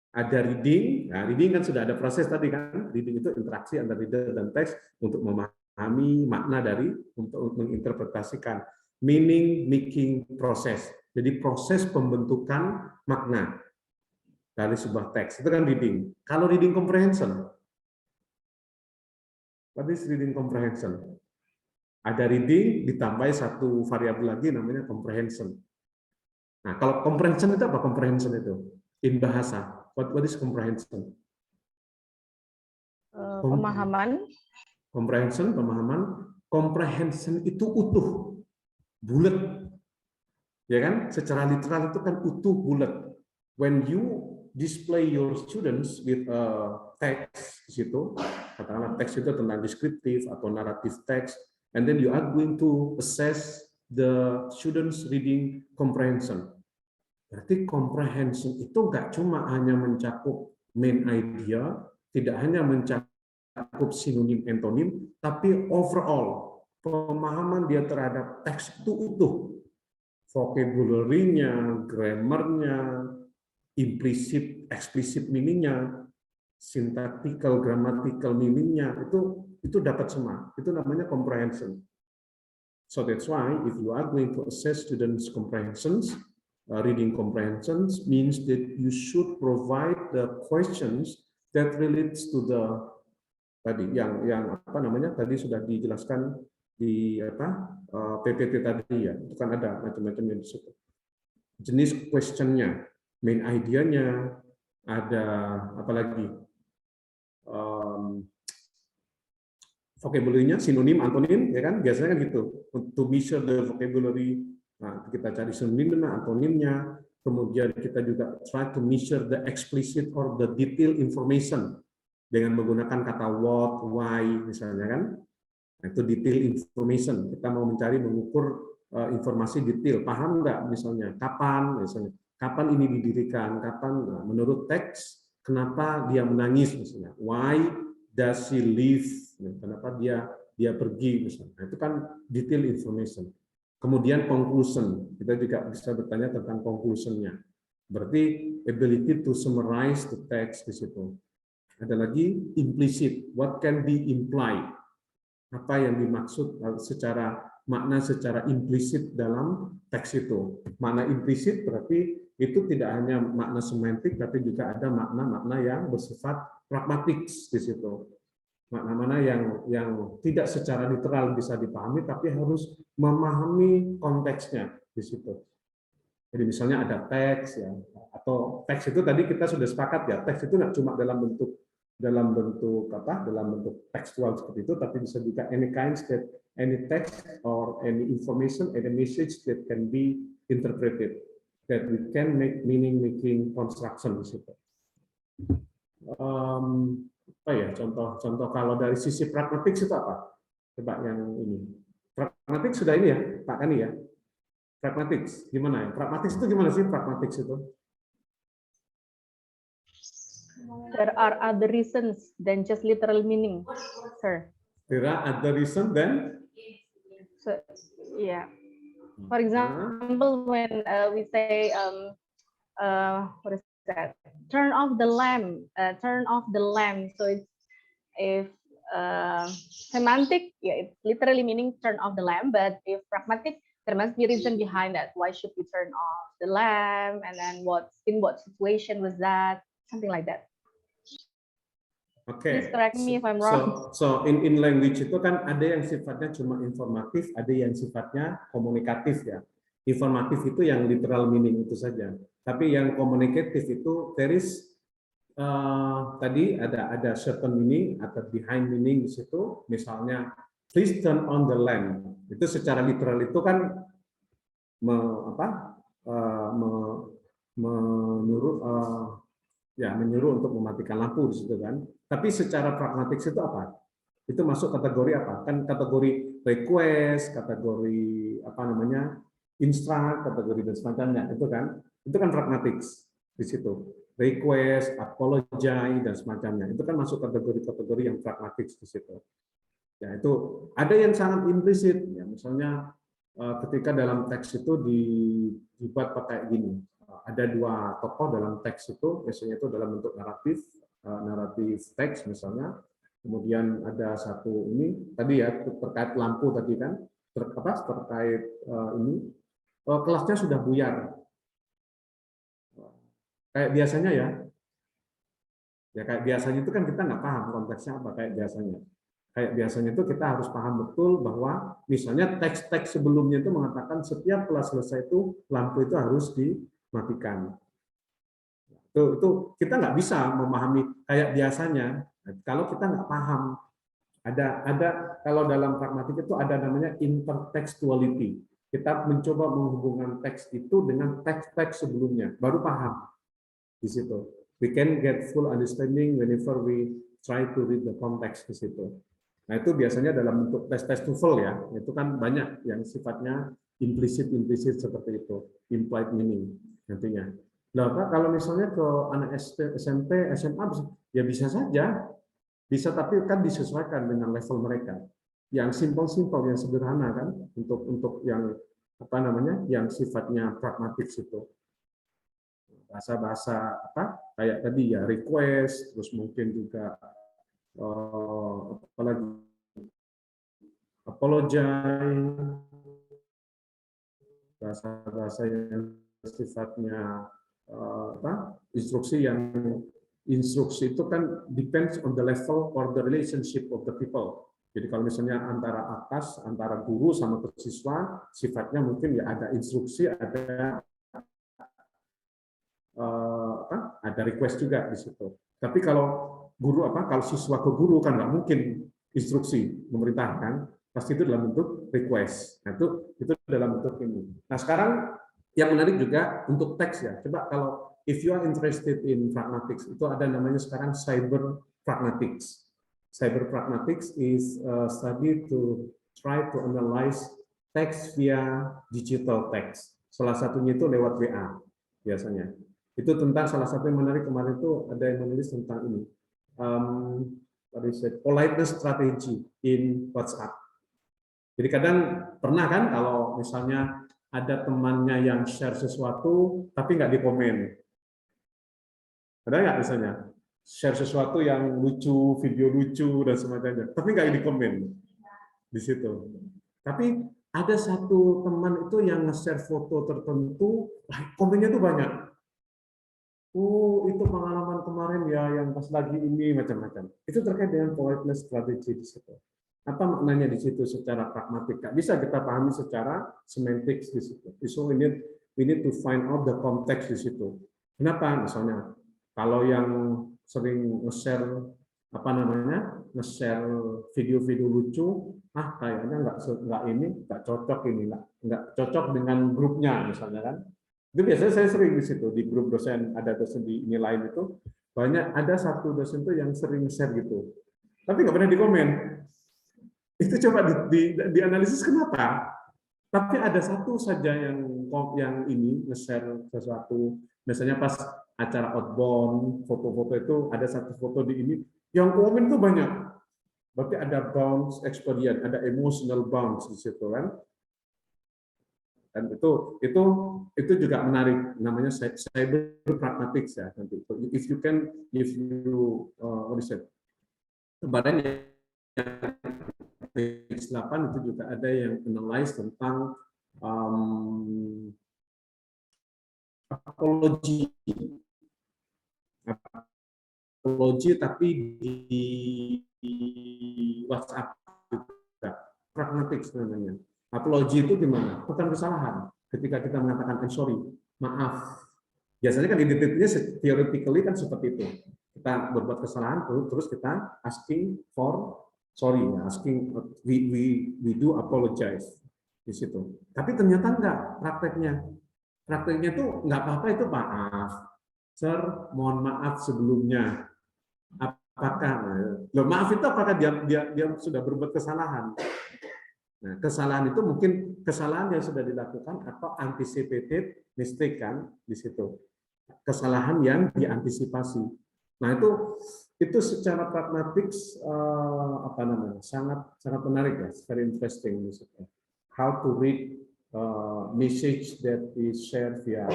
Ada reading, nah reading kan sudah ada proses tadi kan, reading itu interaksi antara reader dan teks untuk memahami makna dari, untuk menginterpretasikan, meaning making process. Jadi proses pembentukan makna dari sebuah teks, itu kan reading. Kalau reading comprehension, what is reading comprehension? Ada reading ditambah satu variabel lagi namanya comprehension. Nah, kalau comprehension itu apa? Comprehension itu in bahasa. What is comprehension? Pemahaman. Comprehension, pemahaman. Comprehension itu utuh, bulat, ya kan? Secara literal itu kan utuh, bulat. When you display your students with text di situ, katakanlah teks itu tentang deskriptif atau naratif teks, and then you are going to assess the students reading comprehension. Berarti comprehension itu nggak cuma hanya mencakup main idea, tidak hanya mencakup sinonim antonim, tapi overall pemahaman dia terhadap teks itu utuh. Vocabulary-nya, grammar-nya, implicit, explicit meaning-nya, syntactical, grammatical meaning-nya, itu dapat semua. Itu namanya comprehension. So that's why if you are going to assess students' comprehensions, reading comprehensions means that you should provide the questions that relates to the tadi yang apa namanya tadi sudah dijelaskan di PPT tadi ya, itu kan ada macam-macam yang di situ. Jenis questionnya, main idea-nya, ada apa lagi? Vocabulary-nya, sinonim, antonim, ya kan? Biasanya kan gitu. To measure the vocabulary, nah, kita cari sinonim, antonimnya. Kemudian kita juga try to measure the explicit or the detailed information dengan menggunakan kata what, why, misalnya kan. Nah, itu detail information. Kita mau mencari, mengukur informasi detail. Paham nggak misalnya? Kapan, misalnya? Kapan ini didirikan? Kapan? Nah, menurut teks, kenapa dia menangis, misalnya? Why does she leave? Kenapa dia pergi, misalnya? Nah, itu kan detail information. Kemudian conclusion, kita juga bisa bertanya tentang conclusion-nya. Berarti ability to summarize the text di situ. Ada lagi implicit, what can be implied? Apa yang dimaksud secara makna secara implisit dalam teks itu. Makna implisit berarti itu tidak hanya makna semantik, tapi juga ada makna-makna yang bersifat pragmatik di situ. Makna-makna yang tidak secara literal bisa dipahami, tapi harus memahami konteksnya di situ. Jadi misalnya ada teks ya, atau teks itu tadi kita sudah sepakat ya, teks itu nggak cuma dalam bentuk tekstual seperti itu, tapi bisa juga any kinds that any text or any information, any message that can be interpreted, that we can make meaning making construction di situ. Apa ya contoh kalau dari sisi pragmatik itu apa? Coba yang ini. Pragmatik sudah ini ya, Pak Kani ya. Pragmatik gimana ya? Pragmatik itu gimana sih pragmatik itu? There are other reasons than just literal meaning, sir. There are other reasons than. So, yeah. For example, when we say what is that? Turn off the lamp. Turn off the lamp. So it's if semantic, yeah, it's literally meaning turn off the lamp. But if pragmatic, there must be a reason behind that. Why should we turn off the lamp? And then in what situation was that? Something like that. Okay. Please correct me if I'm wrong. So in language itu kan ada yang sifatnya cuma informatif, ada yang sifatnya komunikatif ya. Informatif itu yang literal meaning itu saja. Tapi yang komunikatif itu there is tadi ada certain meaning atau behind meaning di situ. Misalnya please turn on the lamp. Itu secara literal itu kan menyuruh untuk mematikan lampu di situ kan. Tapi secara pragmatik itu apa? Itu masuk kategori apa? Kan kategori request, kategori apa namanya? Instruct, kategori dan semacamnya. Itu kan pragmatik di situ. Request, apologize dan semacamnya. Itu kan masuk kategori-kategori yang pragmatik di situ. Ya, itu ada yang sangat implisit ya, misalnya ketika dalam teks itu dibuat pakai gini. Ada dua tokoh dalam teks itu, biasanya itu dalam bentuk naratif teks misalnya. Kemudian ada satu ini tadi ya terkait lampu tadi kan, terkait ini kelasnya sudah buyar. Kayak biasanya ya kayak biasanya itu kan kita nggak paham konteksnya apa kayak biasanya. Kayak biasanya itu kita harus paham betul bahwa misalnya teks-teks sebelumnya itu mengatakan setiap kelas selesai itu lampu itu harus dimatikan. Itu kita nggak bisa memahami kayak biasanya kalau kita nggak paham. Ada kalau dalam pragmatik itu ada namanya intertextuality. Kita mencoba menghubungkan teks itu dengan teks-teks sebelumnya, baru paham di situ. We can get full understanding whenever we try to read the context di situ. Nah, itu biasanya dalam bentuk tes TOEFL ya. Itu kan banyak yang sifatnya implisit seperti itu, implied meaning nantinya. Nah, Pak, kalau misalnya ke anak SMP, SMA ya bisa saja. Bisa, tapi kan disesuaikan dengan level mereka. Yang simpel-simpel, yang sederhana kan untuk yang apa namanya? Yang sifatnya pragmatik itu. Bahasa-bahasa apa? Kayak tadi ya request, terus mungkin juga apalagi apologize, bahasa-bahasa yang sifatnya instruksi itu kan depends on the level or the relationship of the people. Jadi kalau misalnya antara guru sama siswa, sifatnya mungkin ya ada instruksi, ada request juga di situ. Tapi kalau kalau siswa ke guru kan nggak mungkin instruksi memerintahkan, pasti itu dalam bentuk request. Nah, itu dalam bentuk ini. Nah, sekarang yang menarik juga untuk teks ya. Coba kalau if you are interested in pragmatics, itu ada namanya sekarang cyber pragmatics. Cyber pragmatics is a study to try to analyze text via digital text. Salah satunya itu lewat WA biasanya. Itu tentang salah satu yang menarik kemarin itu ada yang menulis tentang ini. Politeness strategy in WhatsApp. Jadi kadang pernah kan kalau misalnya ada temannya yang share sesuatu tapi nggak dikomen. Ada nggak misalnya share sesuatu yang lucu, video lucu dan semacamnya, tapi nggak dikomen di situ. Tapi ada satu teman itu yang nge-share foto tertentu, komennya tuh banyak. Itu pengalaman kemarin ya yang pas lagi ini macam-macam. Itu terkait dengan politeness strategy di situ. Apa maknanya di situ secara pragmatik? Nggak bisa kita pahami secara semantics di situ. So we need to find out the context di situ. Kenapa? Misalnya kalau yang sering nge-share nge-share video-video lucu, kayaknya nggak cocok ini, nggak cocok dengan grupnya misalnya kan. Itu biasanya saya sering di situ di grup dosen, ada dosen di ini lain itu banyak, ada satu dosen itu yang sering share gitu, tapi nggak pernah dikomen. Itu coba dianalisis kenapa. Tapi ada satu saja yang ini nge-share sesuatu, misalnya pas acara outbound, foto-foto itu ada satu foto di ini, yang komen itu banyak. Berarti ada bounce experience, ada emotional bounce di situ kan. Dan itu juga menarik, namanya cyber pragmatics ya nanti. Kemarin page 8 itu juga ada yang analyze tentang apology tapi di WhatsApp juga pragmatics namanya. Apology itu gimana? Bukan kesalahan. Ketika kita mengatakan I'm sorry, maaf. Biasanya kan identitasnya theoretically kan seperti itu. Kita berbuat kesalahan terus kita asking for sorry, asking we do apologize di situ. Tapi ternyata enggak prakteknya. Prakteknya tuh enggak apa-apa itu maaf. Sir, mohon maaf sebelumnya. Maaf itu apakah dia sudah berbuat kesalahan? Nah, kesalahan itu mungkin kesalahan yang sudah dilakukan atau anticipated mistake kan di situ. Kesalahan yang diantisipasi. Nah, itu secara pragmatik sangat menarik ya, very interesting di situ. How to read message that is shared via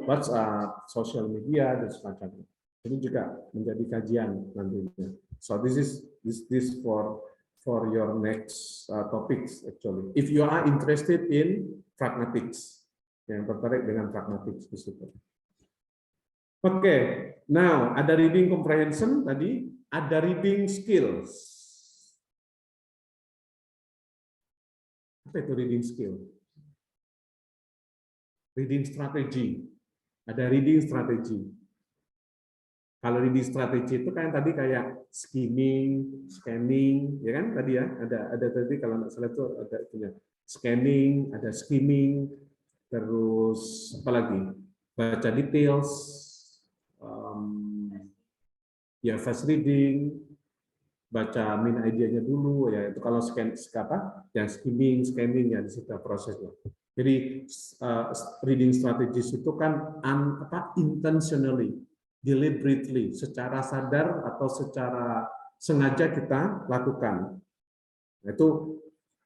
WhatsApp, social media dan semacamnya. Ini juga menjadi kajian nantinya. So this is for your next topics actually. If you are interested in pragmatics, yang tertarik dengan pragmatics di situ. Oke, now ada reading comprehension tadi, ada reading skills. Apa itu reading skill? Reading strategy. Ada reading strategy. Kalau reading strategy itu kan tadi kayak skimming, scanning, ya kan tadi ya, ada tadi kalau nggak salah itu ada itunya. Scanning, ada skimming, terus apa lagi? Baca details, ya fast reading, baca main idea-nya dulu ya itu kalau yang skimming, scanning ya di situ prosesnya. Jadi reading strategies itu kan intentionally, deliberately, secara sadar atau secara sengaja kita lakukan. Itu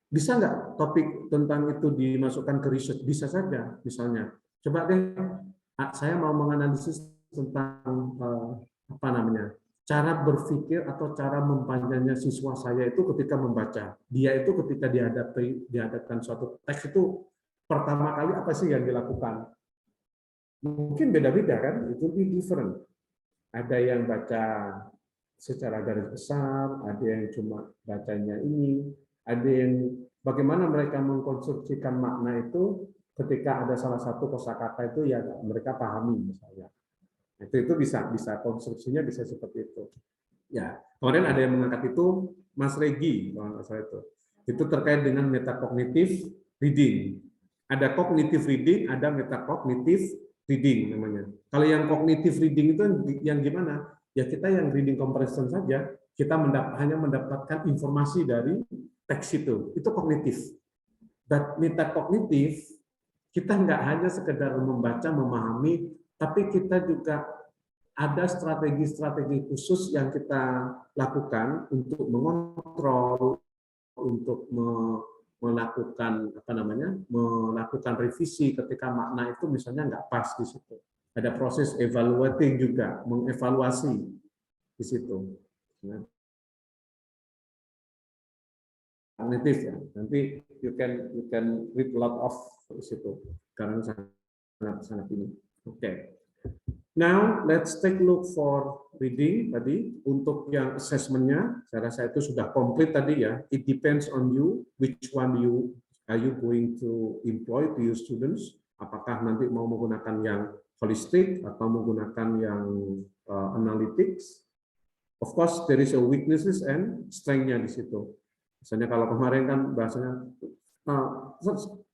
bisa nggak topik tentang itu dimasukkan ke research? Bisa saja, misalnya. Coba deh, saya mau menganalisis tentang apa namanya, cara berpikir atau cara mempanjangnya siswa saya itu ketika membaca. Dia itu ketika dihadapkan suatu teks itu pertama kali apa sih yang dilakukan? Mungkin beda-beda kan, itu different. Ada yang baca secara garis besar, ada yang cuma bacanya ini, ada yang bagaimana mereka mengkonstruksikan makna itu ketika ada salah satu kosakata itu yang mereka pahami misalnya. Itu bisa konstruksinya bisa seperti itu. Ya, kemudian ada yang mengangkat itu Mas Regi kalau nggak salah itu. Itu terkait dengan metakognitif reading. Ada cognitive reading, ada metakognitif reading namanya. Kalau yang cognitive reading itu yang gimana? Ya kita yang reading comprehension saja, kita hanya mendapatkan informasi dari teks itu kognitif. But metakognitif, kita nggak hanya sekedar membaca, memahami, tapi kita juga ada strategi-strategi khusus yang kita lakukan untuk mengontrol, untuk melakukan melakukan revisi ketika makna itu misalnya nggak pas di situ. Ada proses evaluating juga, mengevaluasi di situ. Kognitif ya. Nanti you can read a lot of di situ karena sangat ini. Oke. Now let's take a look for reading tadi. Untuk yang assessment-nya, saya rasa itu sudah komplit tadi ya. It depends on you which one are you going to employ to your students. Apakah nanti mau menggunakan yang holistic atau menggunakan yang analytics. Of course there is a weaknesses and strength-nya di situ. Misalnya kalau kemarin kan bahasanya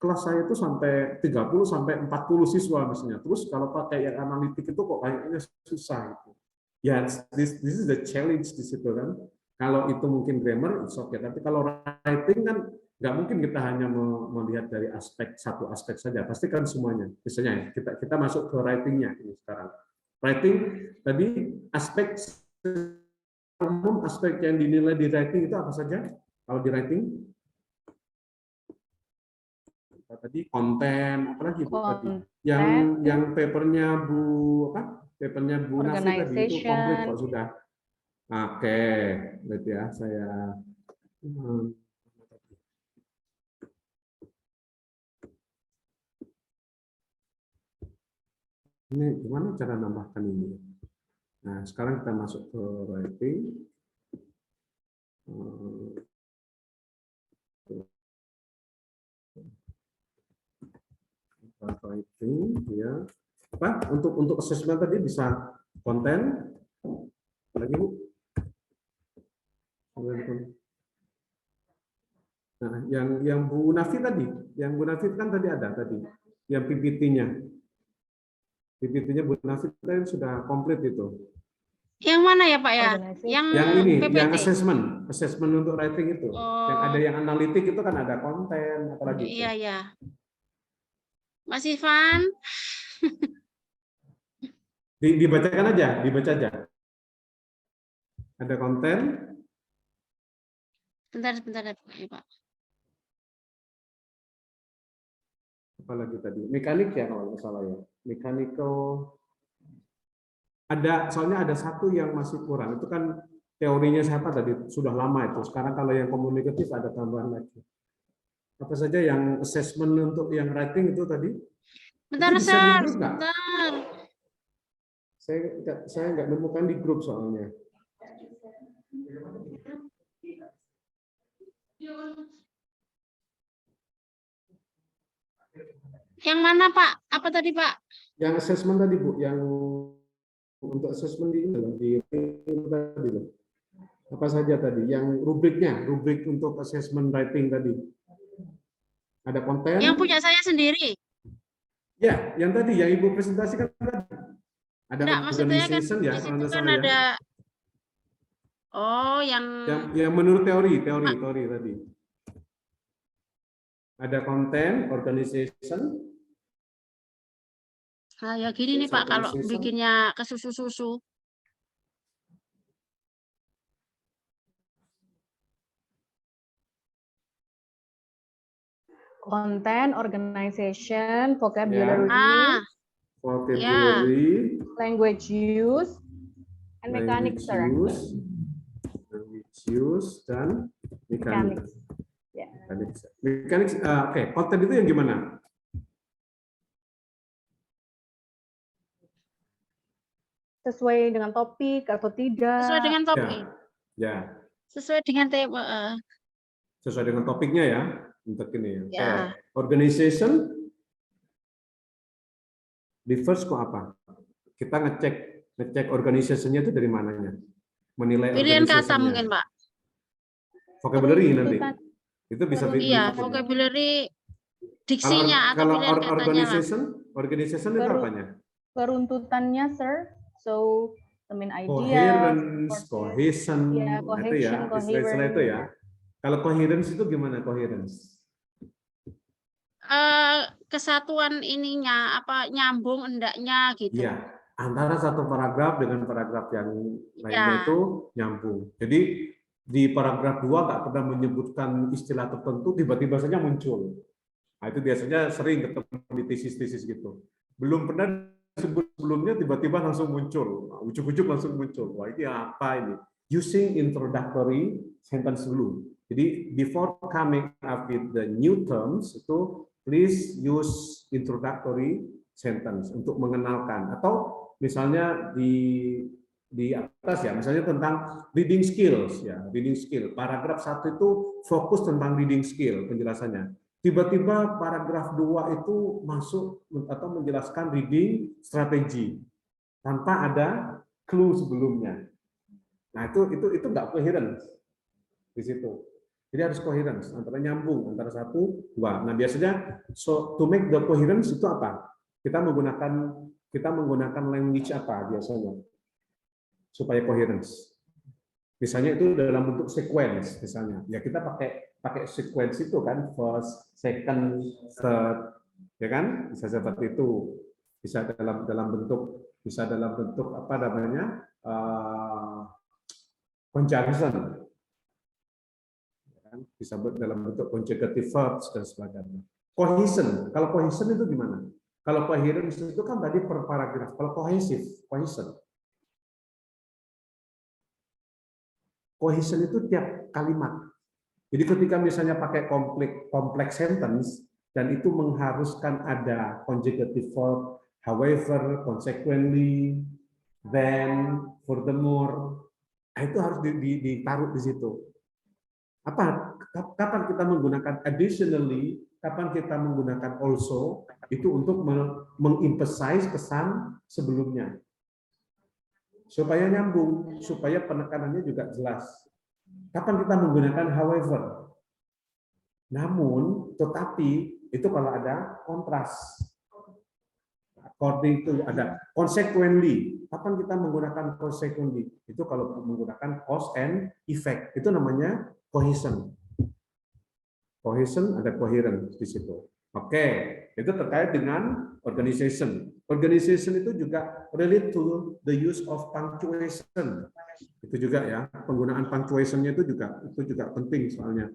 kelas saya itu sampai 30 sampai 40 siswa misalnya. Terus kalau pakai yang analitik itu kok kayaknya susah gitu. Ya, this is the challenge di situ kan. Kalau itu mungkin grammar, it's okay. Tapi kalau writing kan nggak mungkin kita hanya melihat dari satu aspek saja. Pasti kan semuanya. Misalnya kita masuk ke writing-nya ini sekarang. Writing tadi aspek umum, aspek yang dinilai di writing itu apa saja? Kalau di writing tadi konten apalagi Bu tadi yang papernya Bu Nafi tadi itu komplit kok sudah. Oke, berarti ya saya ini gimana cara nambahkan ini? Nah, sekarang kita masuk ke writing. Writing ya. Apa? Untuk assessment tadi bisa konten lagi Bu. Nah, yang Bu Nafi tadi, kan tadi ada tadi, yang PPT-nya. PPT-nya Bu Nafi tadi sudah komplit itu. Yang mana ya Pak ya? Yang ini, PPT. yang assessment untuk writing itu. Yang ada yang analitik itu kan ada konten apalagi itu. Iya, iya. Mas Ivan. Dibacakan aja, dibaca aja. Ada konten. Bentar ya Pak. Apalagi tadi mekanik ya kalau nggak salah ya, mechanical. Ada, soalnya ada satu yang masih kurang, itu kan teorinya siapa tadi, sudah lama itu. Sekarang kalau yang komunikatif ada tambahan lagi. Apa saja yang assessment untuk yang writing itu tadi? Bentar, Itu bisa di Sir. grup nggak? Bentar. Saya nggak nemukan di grup soalnya. Yang mana, Pak? Apa tadi, Pak? Yang assessment tadi Bu, yang untuk assessment di tadi loh. Apa saja tadi? Yang rubriknya, rubrik untuk assessment writing tadi. Ada konten. Yang punya saya sendiri. Ya, yang tadi yang Ibu presentasikan tadi. Ada Enggak, maksudnya kan organization ya, di kalau situ nggak kan salah ya. ada. Oh, Yang menurut teori tadi. Ada konten, organization. Nah, ya gini nih Pak, kalau Organization. bikinnya ke susu-susu. Content, organization, vocabulary, Ah, Vocabulary, language use, and mechanics, sir. language use, dan mechanics. Mechanics. Ya. Mechanics, oke. Konten itu yang gimana? Sesuai dengan topik atau tidak? sesuai dengan topik. Ya, Sesuai dengan tema. sesuai dengan topiknya ya. Untuk ini. Oke. Ya. Organization. Di first kok apa? Kita ngecek organization-nya itu dari mananya? Menilai Pilihan kata organisasinya. mungkin Pak. Vocabulary nanti. Peruntutan. Itu bisa Iya, vocabulary diksinya atau kalau pilihan katanya lah. organization itu apanya? Peruntutannya, sir. So, the main idea. Coherence, cohesion, Ya, itu ya, istilah-istilah itu ya. Kalau coherence itu gimana coherence? Kesatuan ininya apa nyambung endaknya gitu. Iya, antara satu paragraf dengan paragraf yang lainnya Ya. itu nyambung. Jadi di paragraf 2 nggak pernah menyebutkan istilah tertentu, tiba-tiba saja muncul. Nah, itu biasanya sering ketemu di tesis-tesis gitu. Belum pernah disebut sebelumnya, tiba-tiba langsung muncul. Nah, ujuk-ujuk langsung muncul. Wah, ini apa ini? Using introductory sentence dulu. Jadi before coming up with the new terms, itu please use introductory sentence untuk mengenalkan. Atau misalnya di atas ya, misalnya tentang reading skills ya, reading skill. Paragraf 1 itu fokus tentang reading skill penjelasannya. Tiba-tiba paragraf 2 itu masuk atau menjelaskan reading strategi tanpa ada clue sebelumnya. Nah, itu enggak coherence di situ. Jadi harus coherence, antara nyambung antara 1, 2. Nah, biasanya to make the coherence itu apa? Kita menggunakan language apa biasanya? Supaya coherence. Misalnya itu dalam bentuk sequence misalnya. Ya kita pakai sequence itu kan, first, second, third, ya kan? Bisa seperti itu. Bisa dalam bentuk apa namanya? Conjunction. Bisa dalam bentuk conjugative verbs dan sebagainya. Cohesion. Kalau cohesion itu gimana? Kalau coherence itu kan tadi per paragraf. Kalau cohesion. Cohesion itu tiap kalimat. Jadi ketika misalnya pakai complex sentence dan itu mengharuskan ada conjugative verb, however, consequently, then, furthermore, itu harus ditaruh di situ. Kapan kita menggunakan additionally, kapan kita menggunakan also, itu untuk mengemphasize pesan sebelumnya. Supaya nyambung, supaya penekanannya juga jelas. Kapan kita menggunakan however? Namun, tetapi, itu kalau ada kontras. According to ada consequently. Kapan kita menggunakan consequently? Itu kalau menggunakan cause and effect. Itu namanya cohesion. Cohesion ada coherence di situ. Oke, itu terkait dengan organization. Organization itu juga relate to the use of punctuation. Itu juga ya, penggunaan punctuation-nya itu juga penting soalnya.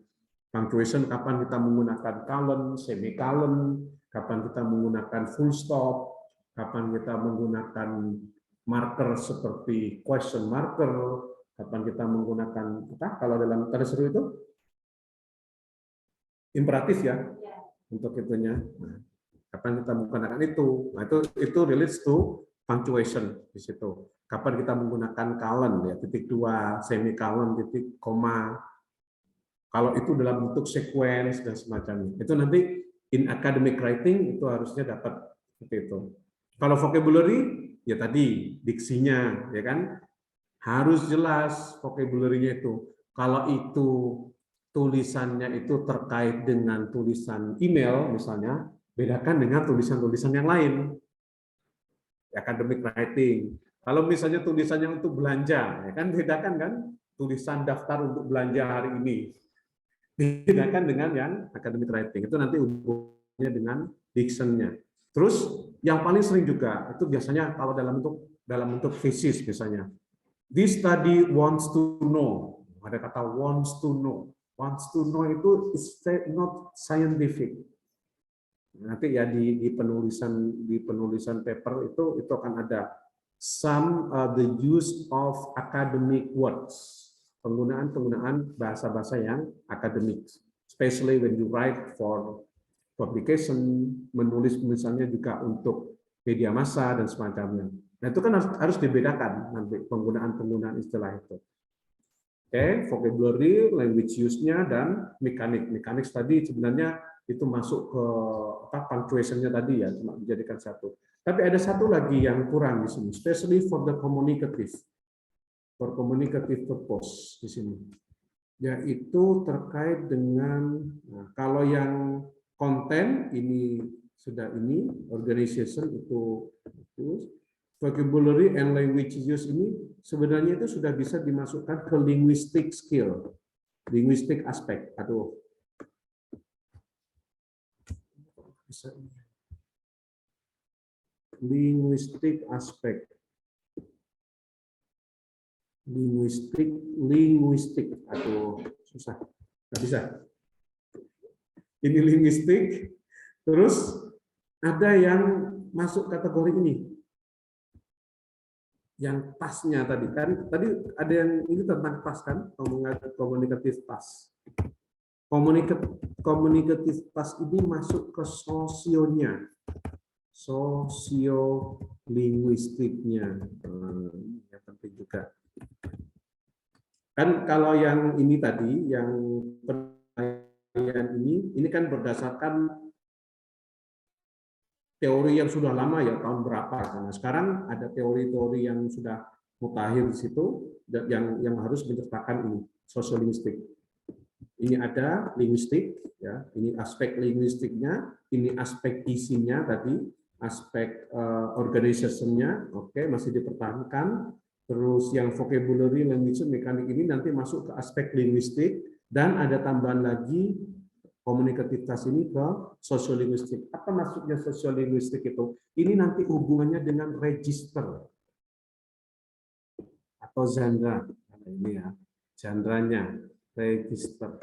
Punctuation kapan kita menggunakan colon, semicolon, kapan kita menggunakan full stop, kapan kita menggunakan marker seperti question marker, kapan kita menggunakan apa kalau dalam tanda seru itu imperatif ya untuk itunya. Nah, kapan kita menggunakan itu? Nah, itu relates to punctuation di situ. Kapan kita menggunakan colon ya, titik 2, semicolon, titik koma. Kalau itu dalam bentuk sequence dan semacamnya. Itu nanti in academic writing itu harusnya dapat seperti itu. Kalau vocabulary ya tadi diksinya ya kan harus jelas vocabulary-nya itu. Kalau itu tulisannya itu terkait dengan tulisan email misalnya, bedakan dengan tulisan-tulisan yang lain. Academic writing. Kalau misalnya tulisannya untuk belanja, ya kan bedakan kan tulisan daftar untuk belanja hari ini. Bedakan dengan yang academic writing. Itu nanti hubungannya dengan diction-nya. Terus yang paling sering juga itu biasanya kalau dalam bentuk thesis misalnya. This study wants to know. Ada kata wants to know. Wants to know itu is not scientific. Nanti ya di penulisan paper itu akan ada some the use of academic words, penggunaan bahasa-bahasa yang akademik, especially when you write for publication, menulis misalnya juga untuk media massa dan semacamnya. Nah itu kan harus dibedakan nanti penggunaan istilah itu. Oke, vocabulary, language use-nya dan mekanik tadi sebenarnya itu masuk ke punctuation-nya tadi ya, cuma dijadikan satu. Tapi ada satu lagi yang kurang di sini, especially for the communicative purpose di sini, yaitu terkait dengan kalau yang konten ini sudah organization itu vocabulary and language use ini sebenarnya itu sudah bisa dimasukkan ke linguistic skill, linguistic aspect atau linguistic aspect, linguistik atau susah nggak bisa ini linguistik. Terus ada yang masuk kategori ini yang tasnya tadi kan ada yang ini tentang tas kan, komunikatif tas. Komunikatif tas ini masuk ke sosiolinguistiknya, ya penting juga. Kan kalau yang ini tadi, yang penelitian ini kan berdasarkan teori yang sudah lama ya, tahun berapa. Karena sekarang ada teori-teori yang sudah mutakhir di situ, yang harus menciptakan ini sosiolinguistik. Ini ada linguistik, ya. Ini aspek linguistiknya, ini aspek isinya tadi, aspek organization-nya, oke, masih dipertahankan. Terus yang vocabulary, language, mekanik ini nanti masuk ke aspek linguistik, dan ada tambahan lagi komunikativitas ini ke sosiolinguistik. Apa maksudnya sosiolinguistik itu? Ini nanti hubungannya dengan register atau genre. Ini ya, genre-nya. Register.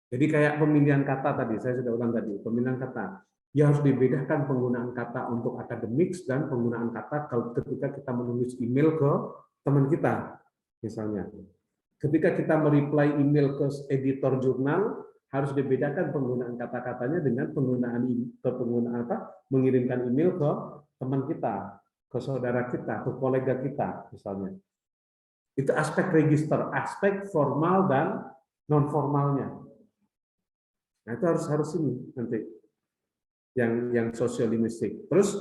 Jadi kayak pemilihan kata tadi, saya sudah ulang tadi, pemilihan kata. Ya harus dibedakan penggunaan kata untuk akademik dan penggunaan kata ketika kita menulis email ke teman kita, misalnya. Ketika kita mereply email ke editor jurnal, harus dibedakan penggunaan kata-katanya dengan penggunaan mengirimkan email ke teman kita, ke saudara kita, ke kolega kita, misalnya. Itu aspek register, aspek formal dan non formalnya. Nah itu harus ini nanti yang sosiolinguistik. Terus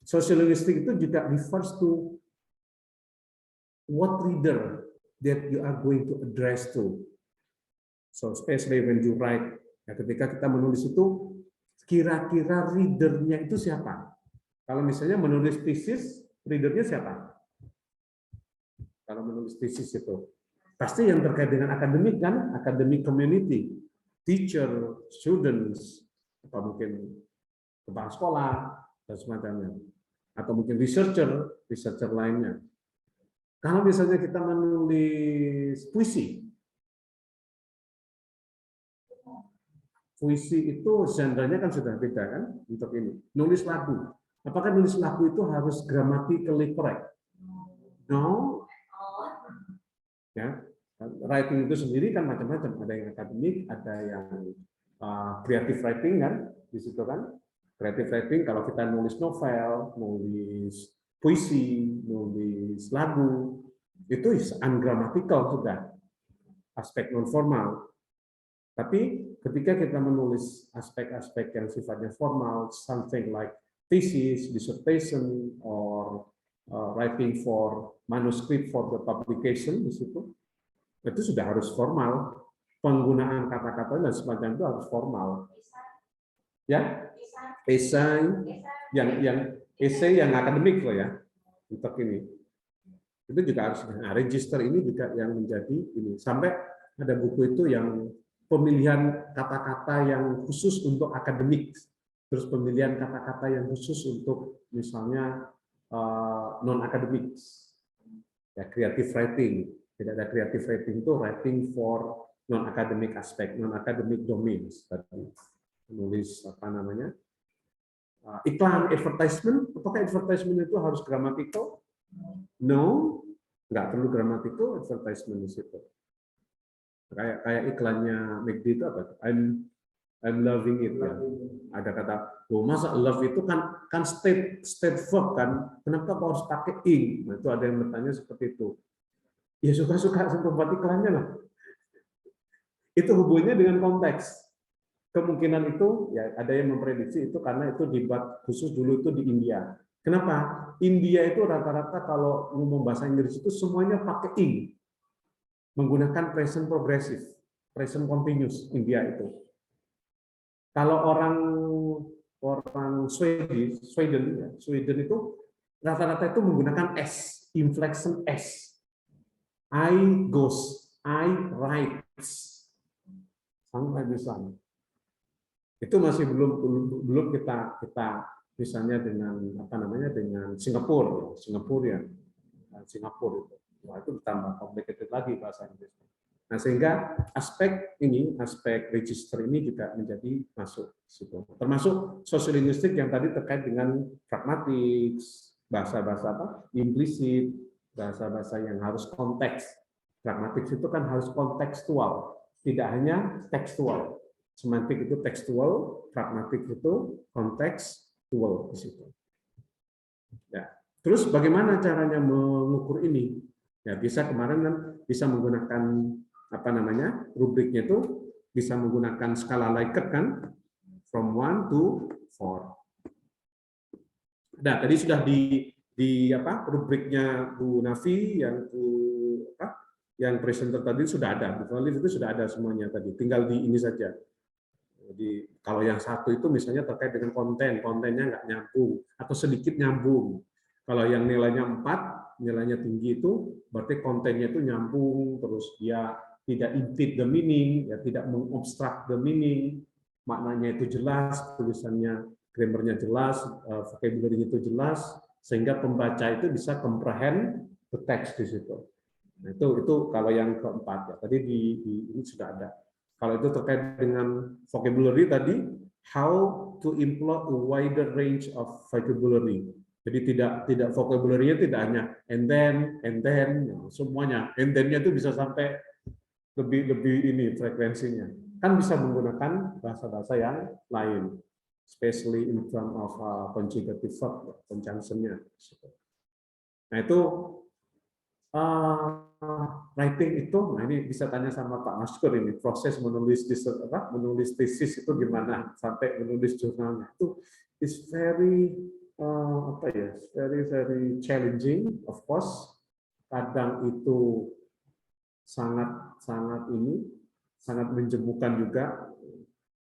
sosiolinguistik itu juga refers to what reader that you are going to address to. So especially when you write, ya, ketika kita menulis itu kira-kira readernya itu siapa? Kalau misalnya menulis thesis, readernya siapa? Kalau menulis thesis itu pasti yang terkait dengan akademik kan, academic community, teacher, students, atau mungkin kepala sekolah dan semacamnya, atau mungkin researcher lainnya. Kalau misalnya kita menulis puisi puisi itu genre-nya kan sudah beda kan untuk ini. Nulis lagu. Apakah nulis lagu itu harus grammatically correct? No. Ya. Writing itu sendiri kan macam-macam. Ada yang akademik, ada yang creative writing kan di situ kan. Creative writing kalau kita nulis novel, nulis puisi, nulis lagu, itu ungrammatical sudah. Aspek non formal. Tapi ketika kita menulis aspek-aspek yang sifatnya formal, something like thesis, dissertation, or writing for manuscript for the publication di situ, itu sudah harus formal. Penggunaan kata-kata dan semacam itu harus formal. Ya, esai yang esai yang akademik loh ya untuk ini. Itu juga harus. Nah, register ini juga yang menjadi ini. Sampai ada buku itu yang pemilihan kata-kata yang khusus untuk akademik, terus pemilihan kata-kata yang khusus untuk misalnya non akademik, ya creative writing. Tidak ada creative writing itu writing for non akademik aspek, non akademik domains. Tadi menulis apa namanya iklan, advertisement. Apakah advertisement itu harus grammatical? No, nggak perlu grammatical advertisement di situ. Kayak iklannya McD itu apa? I'm loving it ya. Ada kata, oh, masa love itu kan state verb kan? Kenapa kau harus pakai ing? Nah, itu ada yang bertanya seperti itu. Ya suka-suka buat iklannya lah. Itu hubungannya dengan konteks. Kemungkinan itu ya ada yang memprediksi itu karena itu dibuat khusus dulu itu di India. Kenapa? India itu rata-rata kalau ngomong bahasa Inggris itu semuanya pakai ing. Menggunakan present progressive, present continuous India itu. Kalau orang Sweden itu rata-rata itu menggunakan S, inflection S. I goes, I writes. Sampai di sana. Itu masih belum kita misalnya dengan apa namanya dengan Singapura itu. Wah, itu tambah complicated lagi bahasa Inggris. Nah, sehingga aspek register ini juga menjadi masuk situ. Termasuk sosiolinguistik yang tadi terkait dengan pragmatik, bahasa-bahasa apa? Implisit, bahasa-bahasa yang harus konteks. Pragmatik itu kan harus kontekstual, tidak hanya tekstual. Semantik itu tekstual, pragmatik itu kontekstual di situ. Ya. Terus bagaimana caranya mengukur ini? Ya, bisa kemarin kan bisa menggunakan apa namanya rubriknya itu bisa menggunakan skala Likert kan from 1 to 4. Nah, tadi sudah di apa rubriknya Bu Nafi yang presenter tadi sudah ada, Bu Khalif itu sudah ada semuanya tadi. Tinggal di ini saja. Jadi kalau yang satu itu misalnya terkait dengan kontennya nggak nyambung atau sedikit nyambung. Kalau yang nilainya 4, nilainya tinggi itu berarti kontennya itu nyambung, terus dia tidak impede the meaning, ya tidak mengobstruct the meaning, maknanya itu jelas, tulisannya, grammarnya jelas, vocabulary itu jelas, sehingga pembaca itu bisa comprehend the text di situ. Nah, itu kalau yang keempat ya. Tadi ini sudah ada. Kalau itu terkait dengan vocabulary tadi, how to employ a wider range of vocabulary. Jadi tidak vocabulary-nya tidak hanya and then semuanya. And then-nya itu bisa sampai lebih ini frekuensinya. Kan bisa menggunakan bahasa-bahasa yang lain, especially in terms of conjugative verb, conjunction-nya. Nah, itu writing itu, nah ini bisa tanya sama Pak Maskur ini, proses menulis tesis itu gimana sampai menulis jurnalnya. Itu is very very challenging, of course. Kadang itu sangat menjemukan juga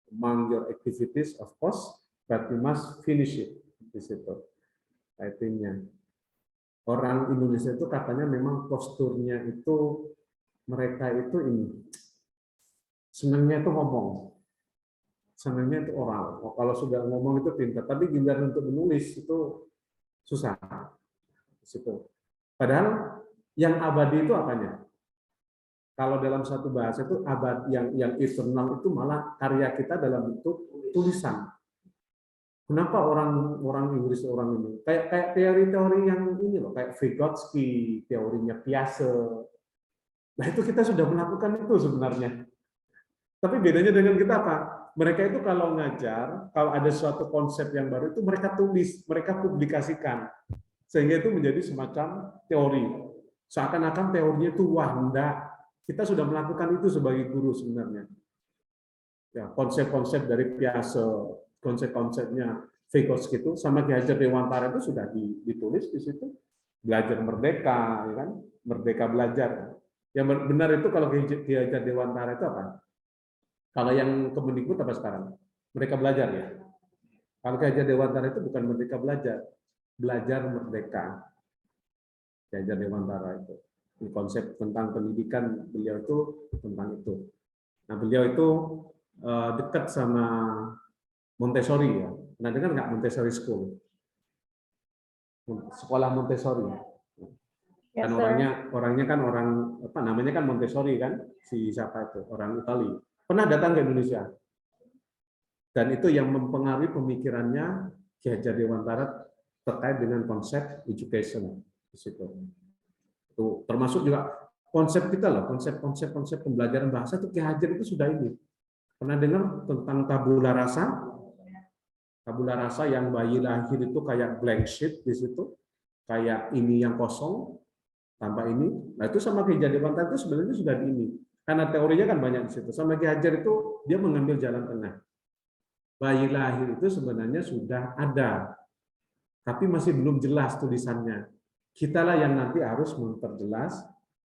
among your activities, of course, but you must finish it di situ writing-nya. Orang Indonesia itu katanya memang posturnya itu mereka itu ini senangnya itu ngomong. Senangnya itu oral. Kalau sudah ngomong itu pintar, tapi giliran untuk menulis itu susah. Situ. Padahal yang abadi itu apanya? Kalau dalam satu bahasa itu abad yang eternal itu malah karya kita dalam bentuk tulisan. Kenapa orang Inggris orang ini kayak teori-teori yang ini loh, kayak Vygotsky, teorinya Piaget. Nah itu kita sudah melakukan itu sebenarnya. Tapi bedanya dengan kita apa? Mereka itu kalau ngajar, kalau ada suatu konsep yang baru itu mereka tulis, mereka publikasikan. Sehingga itu menjadi semacam teori. Seakan-akan teorinya itu wah, enggak. Kita sudah melakukan itu sebagai guru sebenarnya. Ya, konsep-konsep dari Piaget, konsep-konsepnya Vygotsky itu sama Ki Hajar Dewantara itu sudah ditulis di situ. Belajar merdeka, ya kan? Merdeka belajar. Yang benar itu kalau Ki Hajar Dewantara itu apa? Kalau yang Kemendikbud apa sekarang? Merdeka belajar ya. Kalau Ki Hajar Dewantara itu bukan merdeka belajar, belajar merdeka. Ki Hajar Dewantara itu. Konsep tentang pendidikan beliau itu tentang itu. Nah beliau itu dekat sama Montessori ya. Pernah dengar nggak Montessori School? Sekolah Montessori. Yes, Kan sir. orangnya kan orang apa namanya kan Montessori kan, si siapa itu orang Italia. Pernah datang ke Indonesia. Dan itu yang mempengaruhi pemikirannya Ki Hajar Dewantara terkait dengan konsep education di situ. Itu termasuk juga konsep kita loh, konsep pembelajaran bahasa itu Ki Hajar itu sudah ini. Pernah dengar tentang tabula rasa? Tabula rasa yang bayi lahir itu kayak blank sheet di situ, kayak ini yang kosong tanpa ini. Nah itu sama Ki Hajar Dewantara itu sebenarnya sudah di ini. Karena teorinya kan banyak di situ. Sama Ki Hajar itu dia mengambil jalan tengah. Bayi lahir itu sebenarnya sudah ada, tapi masih belum jelas tulisannya. Kitalah yang nanti harus memperjelas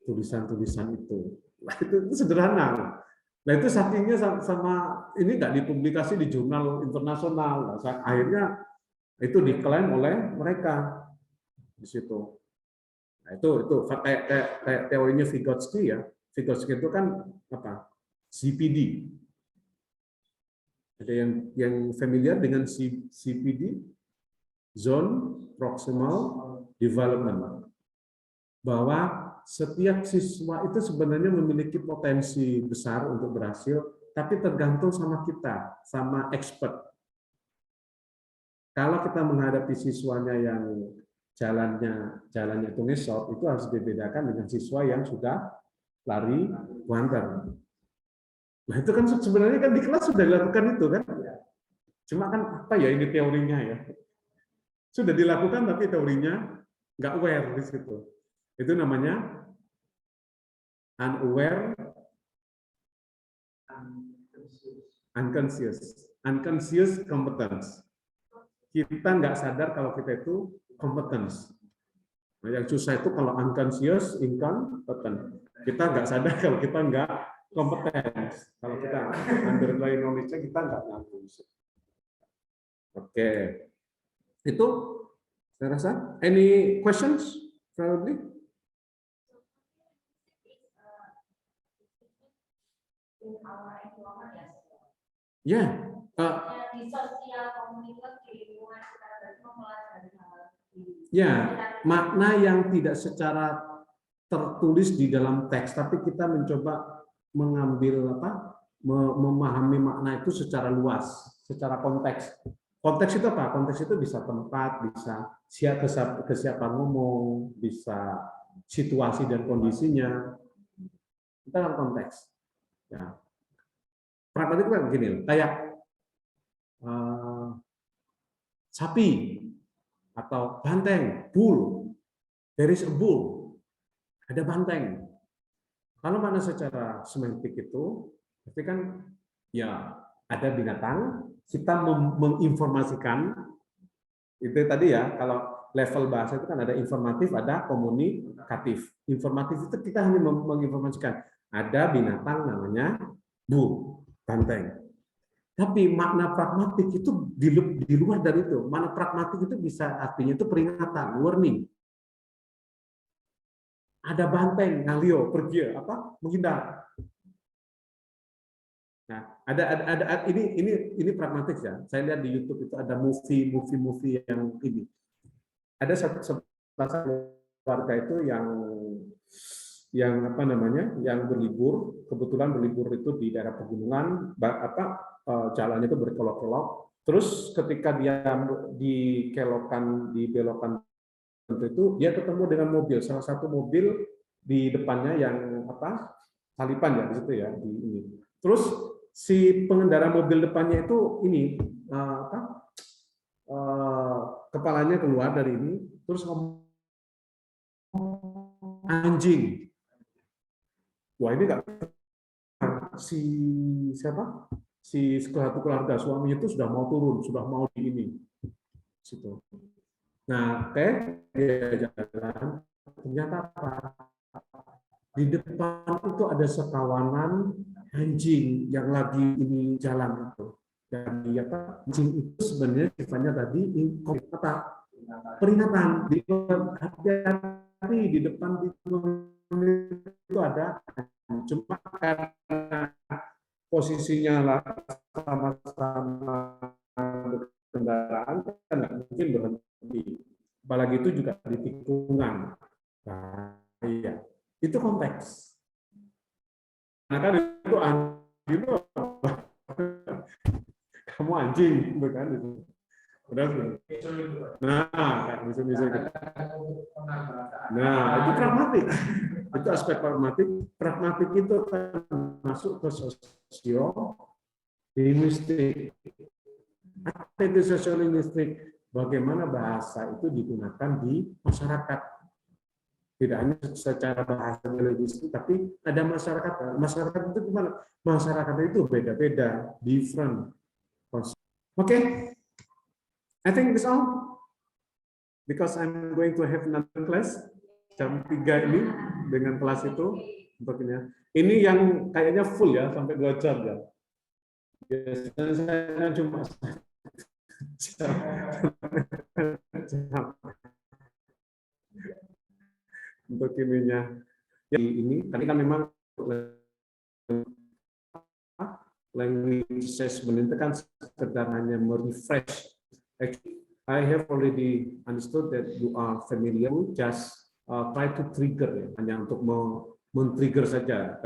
tulisan-tulisan itu. Nah, itu sederhana. Nah itu sakingnya sama ini nggak dipublikasi di jurnal internasional. Nah, akhirnya itu diklaim oleh mereka di situ. Nah, itu kayak teorinya Vygotsky ya. Vygotsky itu kan apa? CPD. Ada yang familiar dengan CPD, Zone Proximal Development, bahwa setiap siswa itu sebenarnya memiliki potensi besar untuk berhasil, tapi tergantung sama kita, sama expert. Kalau kita menghadapi siswanya yang jalannya itu ngesot, itu harus dibedakan dengan siswa yang sudah lari buanter. Nah itu kan sebenarnya kan di kelas sudah dilakukan itu kan, cuma kan apa ya ini teorinya ya, sudah dilakukan tapi teorinya nggak aware di situ. Itu namanya unaware, unconscious competence. Kita nggak sadar kalau kita itu competence. Nah, yang susah itu kalau unconscious, incompetent. Kita nggak sadar kalau kita nggak kompeten. Kalau kita underlying knowledge-nya kita nggak nyambung. Oke, itu saya rasa. Any questions, probably? In our environment, yes. Ya, Di sosial komunitas di lingkungan sekitar berarti mempelajari hal ya, makna yang tidak secara tertulis di dalam teks, tapi kita mencoba mengambil memahami makna itu secara luas, secara konteks. Konteks itu apa? Konteks itu bisa tempat, bisa siapa ngomong, bisa situasi dan kondisinya. Kita dalam konteks. Ya. Pragmatik itu begini, kayak sapi atau banteng, bull. There is a bull. Ada banteng. Kalau makna secara semantik itu, berarti kan ya ada binatang, kita menginformasikan, itu tadi ya, kalau level bahasa itu kan ada informatif, ada komunikatif. Informatif itu kita hanya menginformasikan, ada binatang namanya bull, banteng. Tapi makna pragmatik itu di luar dari itu. Makna pragmatik itu bisa artinya itu peringatan, warning. Ada banteng, ngalio, pergi menghindar. Nah, ada ini pragmatik ya. Saya lihat di YouTube itu ada movie yang ini. Ada satu keluarga itu yang yang apa namanya, yang berlibur, kebetulan berlibur itu di daerah pegunungan, jalannya itu berkelok-kelok. Terus ketika dia dibelokan itu, dia ketemu dengan mobil, salah satu mobil di depannya yang salipan ya di situ ya di ini. Terus si pengendara mobil depannya itu ini kepalanya keluar dari ini, terus ngomong anjing. Wah ini nggak, si siapa? Si satu keluarga suaminya itu sudah mau turun, sudah mau di ini. Situ. Nah, dia jalan, ternyata apa? Di depan itu ada sekawanan anjing yang lagi ini jalan itu. Dan anjing itu sebenarnya sifatnya tadi peringatan, hati-hati di depan itu ada, cuma karena posisinya sama-sama kendaraan kan nggak mungkin berhenti, apalagi itu juga di tikungan. Nah, iya, itu konteks. Nah kan itu anjing, kamu anjing, bukan itu. Udah, nah, itu pragmatik. Itu aspek pragmatik. Pragmatik itu akan masuk ke sosiolinguistik. Apa itu sosiolinguistik? Bagaimana bahasa itu digunakan di masyarakat. Tidak hanya secara bahasa linguistik, tapi ada masyarakat. Masyarakat itu gimana? Masyarakat itu beda-beda, different. Okay. I think that's all, because I'm going to have another class jam 3 ini dengan kelas itu untuknya. Ini yang kayaknya full ya sampai 2 jam ya. Biasanya saya cuma untuk ininya. Ini tadi kan memang language assessment itu kan sekedar hanya merefresh. Actually, I have already understood that you are familiar. Just try to trigger ya, hanya untuk men-trigger saja.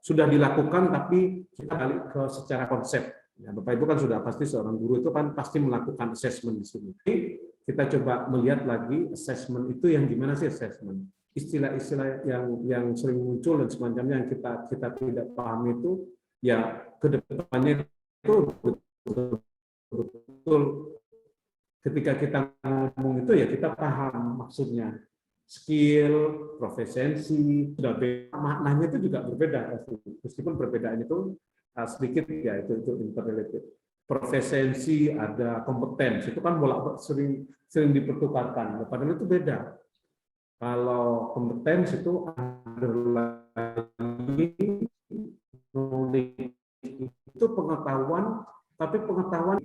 Sudah dilakukan, tapi kita balik ke secara konsep. Ya, Bapak Ibu kan sudah pasti seorang guru itu kan pasti melakukan assessment di sini. Kita coba melihat lagi assessment itu yang gimana sih assessment? Istilah-istilah yang sering muncul dan semacamnya yang kita tidak paham itu ya kedepannya itu betul ketika kita ngomong itu ya kita paham maksudnya. Skill, profesiensi, sudah beda. Maknanya itu juga berbeda. Meskipun perbedaan itu sedikit ya itu interrelated. Profesiensi ada kompetensi itu kan sering dipertukarkan. Padahal itu beda. Kalau kompetensi itu underlying knowledge itu pengetahuan, tapi pengetahuan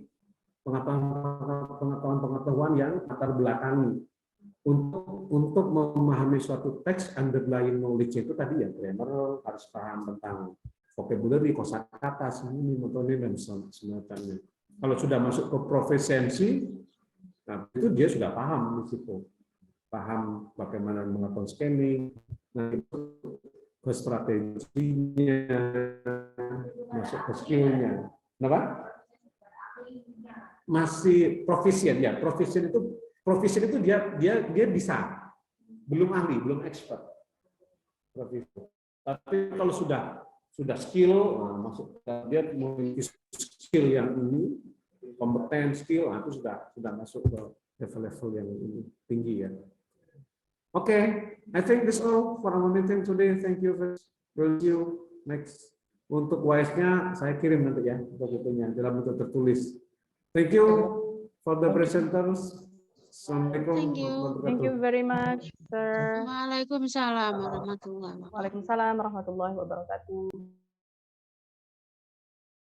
yang latar belakangi untuk memahami suatu teks. Underlying knowledge itu tadi ya grammar, harus paham tentang vocabulary, kosakata, sini, metonim dan semacamnya. Kalau sudah masuk ke profesiensi, nah itu dia sudah paham di situ, paham bagaimana melakukan scanning, nah itu ke strateginya, masuk ke skillnya. Kenapa? Masih profisien ya. Profisien itu dia bisa, belum ahli, belum expert. Profisien. Tapi kalau sudah skill, masuk dia memiliki skill yang ini, kompeten skill, itu sudah masuk ke level-level yang tinggi ya. Okay, I think that's all for our meeting today. Thank you. We'll see you next. Untuk wise-nya saya kirim nanti ya dokumennya dalam bentuk tertulis. Thank you for the presenters. Assalamualaikum. Thank you. Thank you very much, sir. Waalaikumsalam warahmatullahi wabarakatuh. Waalaikumsalam warahmatullahi wabarakatuh.